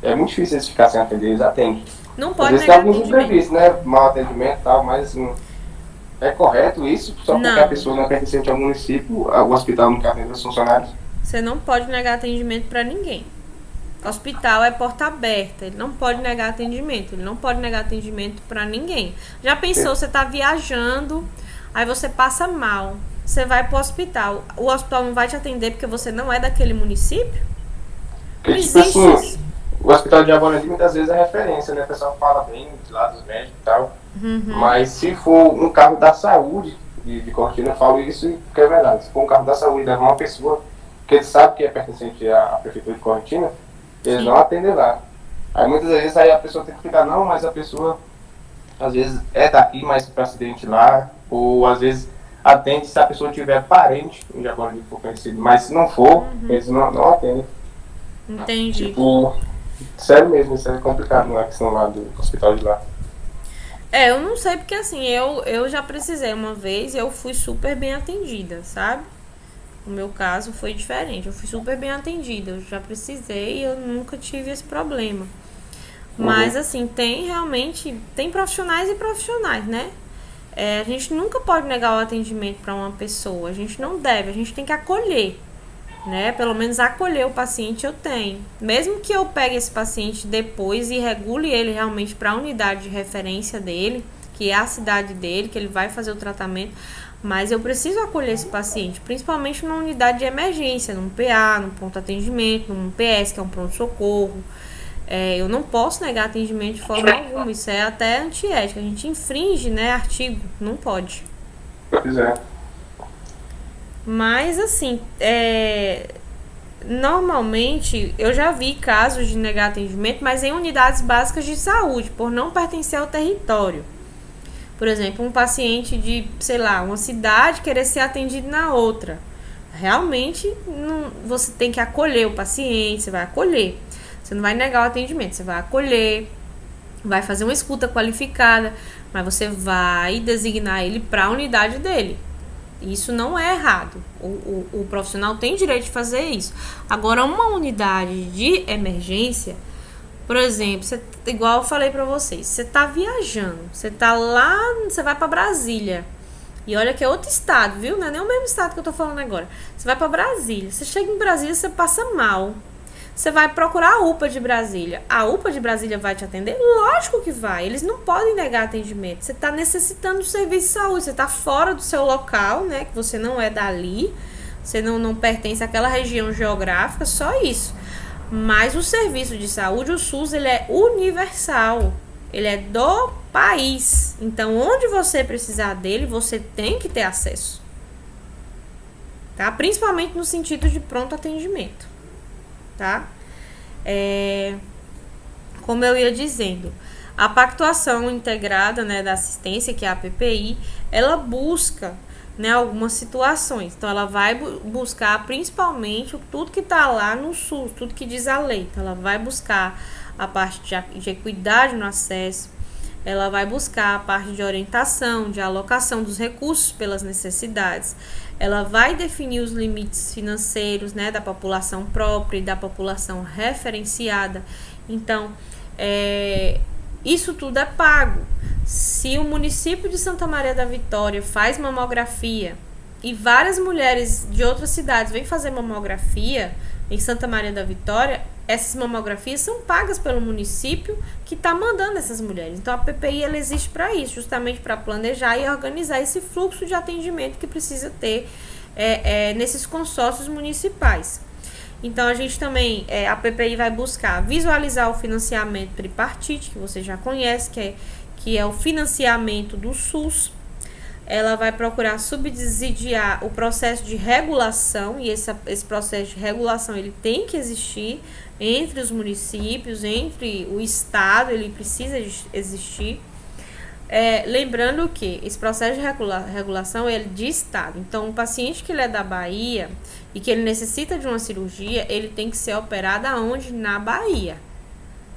é muito difícil eles ficarem sem atender, eles atendem. Não Às pode vezes negar tem alguns imprevistos, né? Mau atendimento e tal, mas assim, é correto isso? Só porque Não. a pessoa não é pertencente ao município, o hospital não quer atender os funcionários? Você não pode negar atendimento para ninguém. Hospital é porta aberta, ele não pode negar atendimento, ele não pode negar atendimento para ninguém. Já pensou, você tá viajando, aí você passa mal, você vai pro hospital, o hospital não vai te atender porque você não é daquele município? Não Porque, tipo existe assim, isso. o hospital de Jaguarandi muitas vezes é referência, né? O pessoal fala bem lá dos médicos e tal. Mas se for um carro da saúde de Cortina, eu falo isso porque é verdade. Se for um carro da saúde levar uma pessoa que ele sabe que é pertencente à prefeitura de Cortina, eles não atendem lá. Aí muitas vezes aí a pessoa tem que ficar, não, mas a pessoa às vezes é daqui, mas para acidente lá, ou às vezes atende se a pessoa tiver parente em Jaguarandi for conhecido, mas se não for, eles não atendem. Entendi. Tipo, sério mesmo, isso é complicado na questão lá do hospital de lá. Eu não sei porque assim, eu já precisei uma vez e eu fui super bem atendida, sabe? O meu caso foi diferente, eu fui super bem atendida, eu já precisei e eu nunca tive esse problema. Mas assim, tem profissionais e profissionais, né? A gente nunca pode negar o atendimento para uma pessoa, a gente não deve, a gente tem que acolher, né? Pelo menos acolher o paciente eu tenho. Mesmo que eu pegue esse paciente depois e regule ele realmente para a unidade de referência dele, que é a cidade dele, que ele vai fazer o tratamento, mas eu preciso acolher esse paciente, principalmente numa unidade de emergência, num PA, num ponto de atendimento, num PS, que é um pronto-socorro. Eu não posso negar atendimento de forma alguma, isso é até antiético, a gente infringe, né, artigo, não pode. Pois é. Mas assim, normalmente eu já vi casos de negar atendimento, mas em unidades básicas de saúde, por não pertencer ao território. Por exemplo, um paciente de, sei lá, uma cidade querer ser atendido na outra. Realmente, você tem que acolher o paciente, você vai acolher. Você não vai negar o atendimento, você vai acolher, vai fazer uma escuta qualificada, mas você vai designar ele para a unidade dele. Isso não é errado. O profissional tem direito de fazer isso. Agora, uma unidade de emergência, por exemplo, igual eu falei pra vocês, você tá viajando, você tá lá, você vai pra Brasília. E olha que é outro estado, viu? Não é nem o mesmo estado que eu tô falando agora. Você vai pra Brasília, você chega em Brasília, você passa mal. Você vai procurar a UPA de Brasília. A UPA de Brasília vai te atender? Lógico que vai. Eles não podem negar atendimento. Você está necessitando do serviço de saúde. Você está fora do seu local, né? Que você não é dali. Você não pertence àquela região geográfica. Só isso. Mas o serviço de saúde, o SUS, ele é universal. Ele é do país. Então, onde você precisar dele, você tem que ter acesso. Tá? Principalmente no sentido de pronto atendimento. Tá? Como eu ia dizendo, a pactuação integrada, né, da assistência, que é a PPI, ela busca, né, algumas situações. Então, ela vai buscar principalmente tudo que está lá no SUS, tudo que diz a lei. Então, ela vai buscar a parte de equidade no acesso, ela vai buscar a parte de orientação, de alocação dos recursos pelas necessidades. Ela vai definir os limites financeiros, né, da população própria e da população referenciada. Então, isso tudo é pago. Se o município de Santa Maria da Vitória faz mamografia e várias mulheres de outras cidades vêm fazer mamografia em Santa Maria da Vitória, essas mamografias são pagas pelo município que está mandando essas mulheres. Então, a PPI ela existe para isso, justamente para planejar e organizar esse fluxo de atendimento que precisa ter nesses consórcios municipais. Então, a gente também, a PPI vai buscar visualizar o financiamento tripartite, que você já conhece, que é o financiamento do SUS. Ela vai procurar subsidiar o processo de regulação, e esse processo de regulação ele tem que existir entre os municípios, entre o estado, ele precisa existir. Lembrando que esse processo de regulação é de estado. Então, o paciente que ele é da Bahia e que ele necessita de uma cirurgia, ele tem que ser operado aonde? Na Bahia,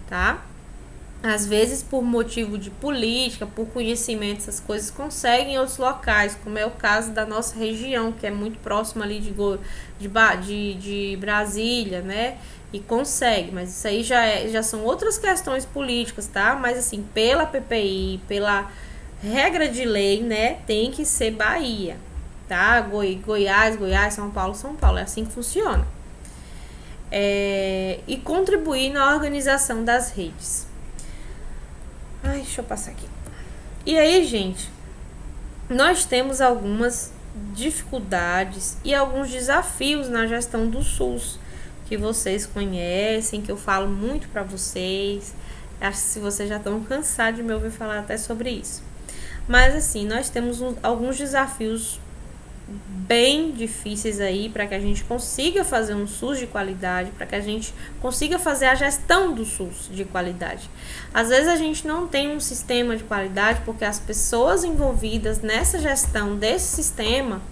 tá? Às vezes, por motivo de política, por conhecimento, essas coisas conseguem em outros locais, como é o caso da nossa região, que é muito próxima ali de Brasília, né? E consegue, mas isso aí já são outras questões políticas, tá? Mas assim, pela PPI, pela regra de lei, né? Tem que ser Bahia, tá? Goiás, São Paulo, é assim que funciona. e contribuir na organização das redes. Deixa eu passar aqui. E aí, gente, nós temos algumas dificuldades e alguns desafios na gestão do SUS, que vocês conhecem, que eu falo muito para vocês. Acho que se vocês já estão cansados de me ouvir falar até sobre isso. Mas assim, nós temos alguns desafios bem difíceis aí para que a gente consiga fazer um SUS de qualidade, para que a gente consiga fazer a gestão do SUS de qualidade. Às vezes a gente não tem um sistema de qualidade porque as pessoas envolvidas nessa gestão desse sistema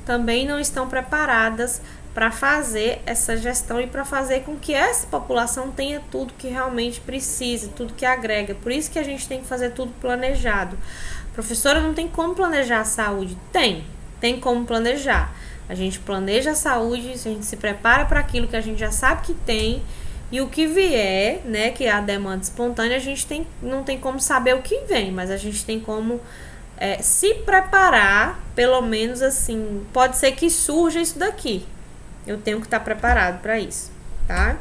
também não estão preparadas para fazer essa gestão e para fazer com que essa população tenha tudo que realmente precisa, tudo que agrega. Por isso que a gente tem que fazer tudo planejado. Professora, não tem como planejar a saúde? Tem como planejar. A gente planeja a saúde, a gente se prepara para aquilo que a gente já sabe que tem, e o que vier, né, que é a demanda espontânea, a gente não tem como saber o que vem, mas a gente tem como se preparar, pelo menos assim, pode ser que surja isso daqui. Eu tenho que estar preparado para isso, tá?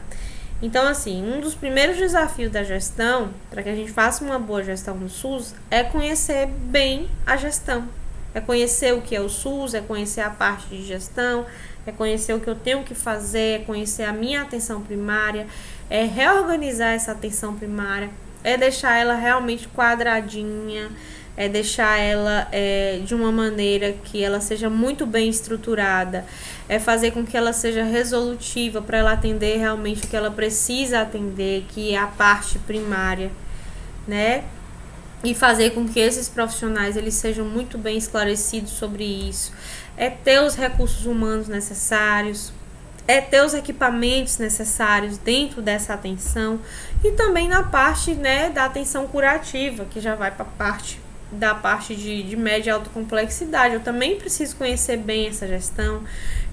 Então, assim, um dos primeiros desafios da gestão, para que a gente faça uma boa gestão no SUS, é conhecer bem a gestão. É conhecer o que é o SUS, é conhecer a parte de gestão, é conhecer o que eu tenho que fazer, é conhecer a minha atenção primária, é reorganizar essa atenção primária, é deixar ela realmente quadradinha, é deixar ela de uma maneira que ela seja muito bem estruturada, é fazer com que ela seja resolutiva para ela atender realmente o que ela precisa atender, que é a parte primária, né? E fazer com que esses profissionais eles sejam muito bem esclarecidos sobre isso, é ter os recursos humanos necessários, é ter os equipamentos necessários dentro dessa atenção, e também na parte, né, da atenção curativa, que já vai para da parte de média e alta complexidade. Eu também preciso conhecer bem essa gestão,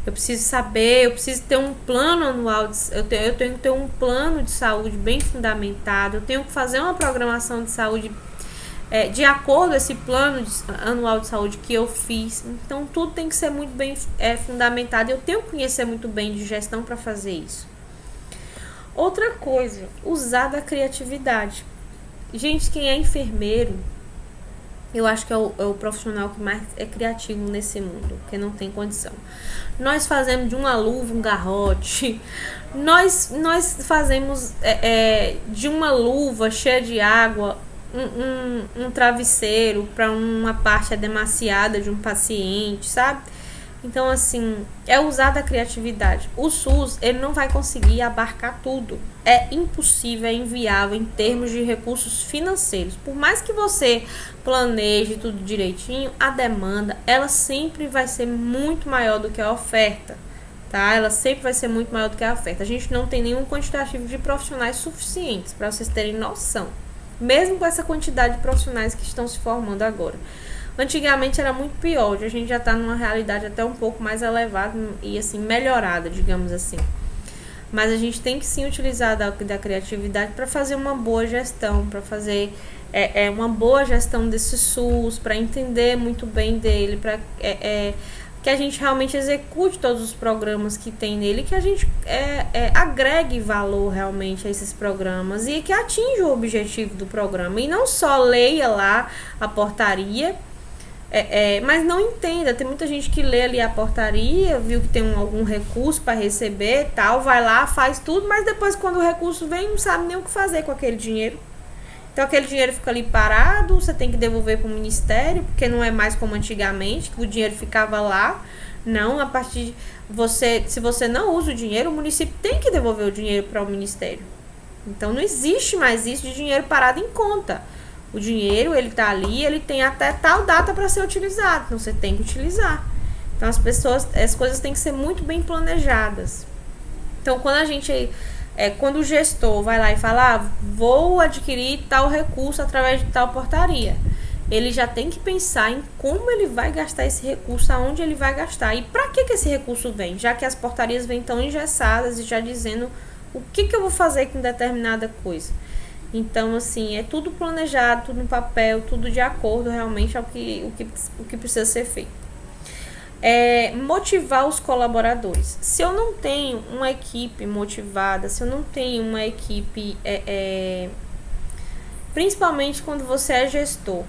eu preciso saber, eu preciso ter um plano anual, eu tenho que ter um plano de saúde bem fundamentado, eu tenho que fazer uma programação de saúde de acordo com esse plano anual de saúde que eu fiz. Então tudo tem que ser muito bem fundamentado. Eu tenho que conhecer muito bem de gestão para fazer isso. Outra coisa, usar da criatividade. Gente, quem é enfermeiro, eu acho que é o profissional que mais é criativo nesse mundo, porque não tem condição. Nós fazemos de uma luva um garrote, nós fazemos de uma luva cheia de água um travesseiro para uma parte demasiada de um paciente, sabe? Então, assim, é usar da criatividade. O SUS, ele não vai conseguir abarcar tudo. É impossível, é inviável em termos de recursos financeiros. Por mais que você planeje tudo direitinho, a demanda, ela sempre vai ser muito maior do que a oferta, tá? Ela sempre vai ser muito maior do que a oferta. A gente não tem nenhum quantitativo de profissionais suficientes, para vocês terem noção. Mesmo com essa quantidade de profissionais que estão se formando agora. Antigamente era muito pior, hoje a gente já está numa realidade até um pouco mais elevada e assim, melhorada, digamos assim. Mas a gente tem que sim utilizar da criatividade para fazer uma boa gestão, para fazer uma boa gestão desse SUS, para entender muito bem dele, para que a gente realmente execute todos os programas que tem nele, que a gente agregue valor realmente a esses programas e que atinja o objetivo do programa. E não só leia lá a portaria, mas não entenda. Tem muita gente que lê ali a portaria, viu que tem algum recurso para receber, tal, vai lá, faz tudo, mas depois quando o recurso vem, não sabe nem o que fazer com aquele dinheiro. Então aquele dinheiro fica ali parado, você tem que devolver para o ministério, porque não é mais como antigamente, que o dinheiro ficava lá. Não, a partir de se você não usa o dinheiro, o município tem que devolver o dinheiro para o ministério. Então não existe mais isso de dinheiro parado em conta. O dinheiro, ele tá ali, ele tem até tal data para ser utilizado, então você tem que utilizar. Então as coisas têm que ser muito bem planejadas. Então quando o gestor vai lá e fala, vou adquirir tal recurso através de tal portaria, ele já tem que pensar em como ele vai gastar esse recurso, aonde ele vai gastar e para que esse recurso vem, já que as portarias vêm tão engessadas e já dizendo o que eu vou fazer com determinada coisa. Então, assim, é tudo planejado, tudo no papel, tudo de acordo realmente ao que precisa ser feito. motivar os colaboradores. Se eu não tenho uma equipe motivada, se eu não tenho uma equipe, principalmente quando você é gestor,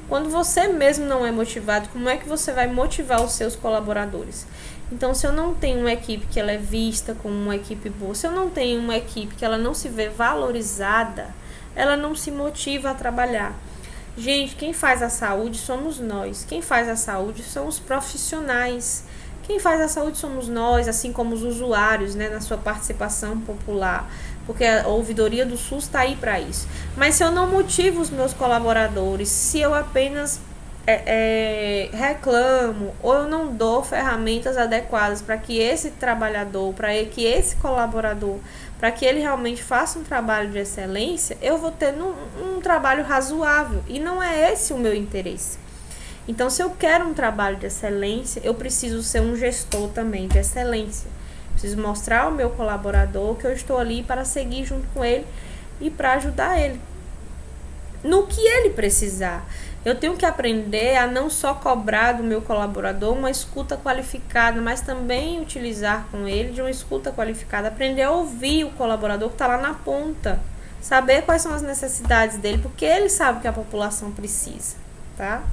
quando você mesmo não é motivado, como é que você vai motivar os seus colaboradores? Então, se eu não tenho uma equipe que ela é vista como uma equipe boa, se eu não tenho uma equipe que ela não se vê valorizada, ela não se motiva a trabalhar. Gente, quem faz a saúde somos nós. Quem faz a saúde são os profissionais. Quem faz a saúde somos nós, assim como os usuários, né, na sua participação popular. Porque a ouvidoria do SUS está aí para isso. Mas se eu não motivo os meus colaboradores, se eu apenas reclamo ou eu não dou ferramentas adequadas para que esse trabalhador, para que esse colaborador, para que ele realmente faça um trabalho de excelência, eu vou ter um trabalho razoável e não é esse o meu interesse. Então, se eu quero um trabalho de excelência, eu preciso ser um gestor também de excelência. Preciso mostrar ao meu colaborador que eu estou ali para seguir junto com ele e para ajudar ele no que ele precisar. Eu tenho que aprender a não só cobrar do meu colaborador uma escuta qualificada, mas também utilizar com ele de uma escuta qualificada. Aprender a ouvir o colaborador que está lá na ponta. Saber quais são as necessidades dele, porque ele sabe o que a população precisa, tá?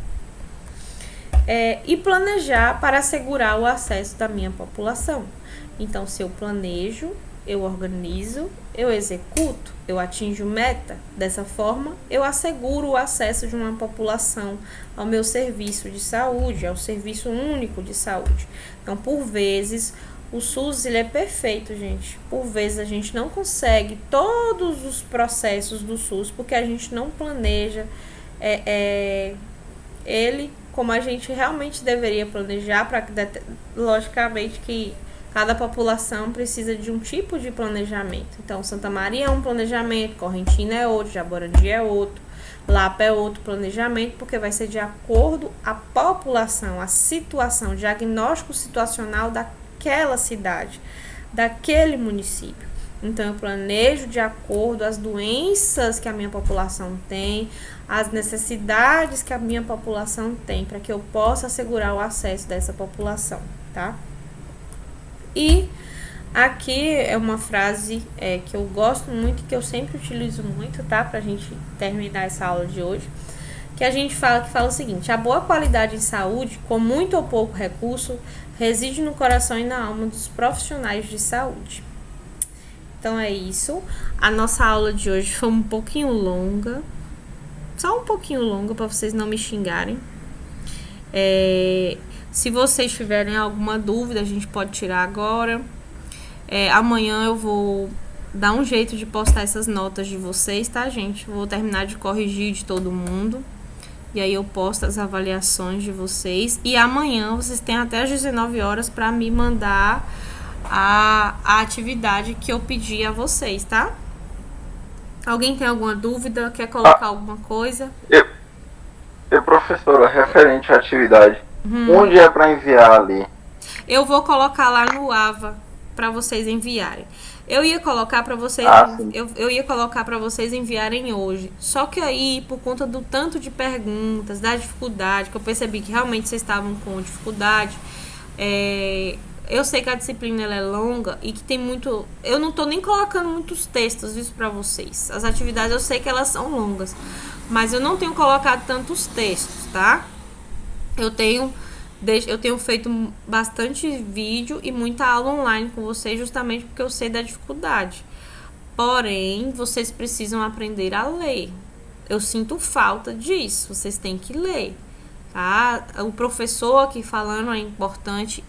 E planejar para assegurar o acesso da minha população. Então, se eu planejo, eu organizo, eu executo, eu atinjo meta. Dessa forma, eu asseguro o acesso de uma população ao meu serviço de saúde, ao serviço único de saúde. Então, por vezes, o SUS ele é perfeito, gente. Por vezes, a gente não consegue todos os processos do SUS porque a gente não planeja ele como a gente realmente deveria planejar, logicamente que cada população precisa de um tipo de planejamento. Então, Santa Maria é um planejamento, Correntina é outro, Jaborandi é outro, Lapa é outro planejamento, porque vai ser de acordo a população, a situação, o diagnóstico situacional daquela cidade, daquele município. Então, eu planejo de acordo às doenças que a minha população tem, as necessidades que a minha população tem, para que eu possa assegurar o acesso dessa população, tá? E aqui é uma frase que eu gosto muito, que eu sempre utilizo muito, tá? Pra gente terminar essa aula de hoje. Que a gente fala o seguinte: a boa qualidade em saúde, com muito ou pouco recurso, reside no coração e na alma dos profissionais de saúde. Então é isso. A nossa aula de hoje foi um pouquinho longa. Só um pouquinho longa, para vocês não me xingarem. Se vocês tiverem alguma dúvida, a gente pode tirar agora. Amanhã eu vou dar um jeito de postar essas notas de vocês, tá, gente? Vou terminar de corrigir de todo mundo. E aí eu posto as avaliações de vocês. E amanhã vocês têm até às 19 horas para me mandar a atividade que eu pedi a vocês, tá? Alguém tem alguma dúvida? Quer colocar alguma coisa? Professora, referente à atividade, onde é para enviar ali? Eu vou colocar lá no AVA para vocês enviarem. Eu ia colocar para vocês, eu ia colocar para vocês enviarem hoje. Só que aí, por conta do tanto de perguntas, da dificuldade, que eu percebi que realmente vocês estavam com dificuldade, eu sei que a disciplina ela é longa e que tem muito... Eu não tô nem colocando muitos textos isso para vocês. As atividades eu sei que elas são longas, mas eu não tenho colocado tantos textos, tá? Eu tenho feito bastante vídeo e muita aula online com vocês, justamente porque eu sei da dificuldade. Porém, vocês precisam aprender a ler. Eu sinto falta disso. Vocês têm que ler, tá? O professor aqui falando é importante,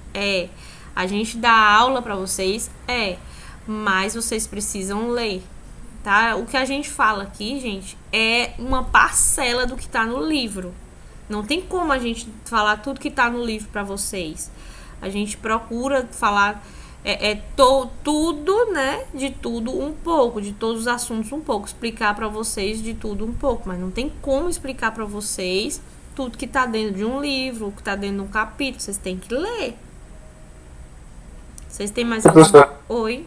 a gente dá aula para vocês, mas vocês precisam ler, tá? O que a gente fala aqui, gente, é uma parcela do que tá no livro. Não tem como a gente falar tudo que tá no livro para vocês. A gente procura falar tudo, né? De tudo um pouco, de todos os assuntos um pouco, explicar para vocês de tudo um pouco, mas não tem como explicar para vocês tudo que tá dentro de um livro, que tá dentro de um capítulo. Vocês têm que ler. Vocês têm mais alguma? Oi.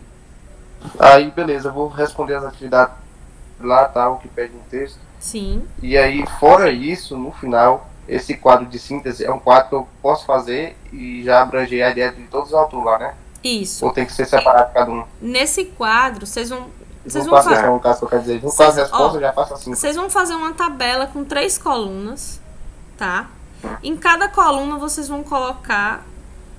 Aí, beleza, eu vou responder as atividades lá, tá? O que pede no texto. Sim. E aí, fora isso, no final, esse quadro de síntese é um quadro que eu posso fazer e já abranger a ideia de todos os autores lá, né? Isso. Ou tem que ser separado cada um? Nesse quadro, vocês vão Não fazer. faço no caso que eu quero dizer. No Vocês- caso da resposta, ó, eu já faço assim. Vocês vão fazer uma tabela com 3 colunas, tá? Em cada coluna vocês vão colocar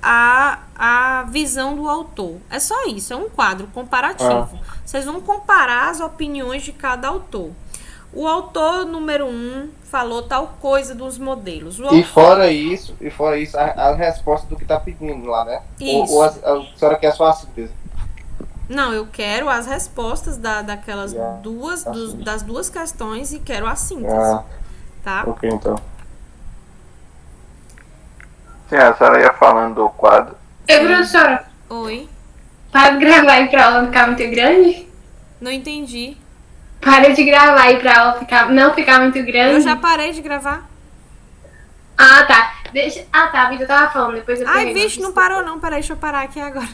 a visão do autor. É só isso, é um quadro comparativo. Vocês vão comparar as opiniões de cada autor. O autor número 1 falou tal coisa dos modelos. E fora isso, a resposta do que tá pedindo lá, né? Isso. Ou a senhora quer só a síntese? Não, eu quero as respostas daquelas Yeah. das duas questões e quero a síntese, Ah, tá? ok, então. Sim, a senhora ia falando do quadro. Ei, professora, Oi, para de gravar aí pra aula não ficar muito grande? não entendi. Para de gravar aí pra aula não ficar muito grande. Eu já parei de gravar. Ah, tá. Ah, tá, a Vitor tava falando, depois eu Ai, pergunto. vixe, não parou não. Peraí, deixa eu parar aqui agora.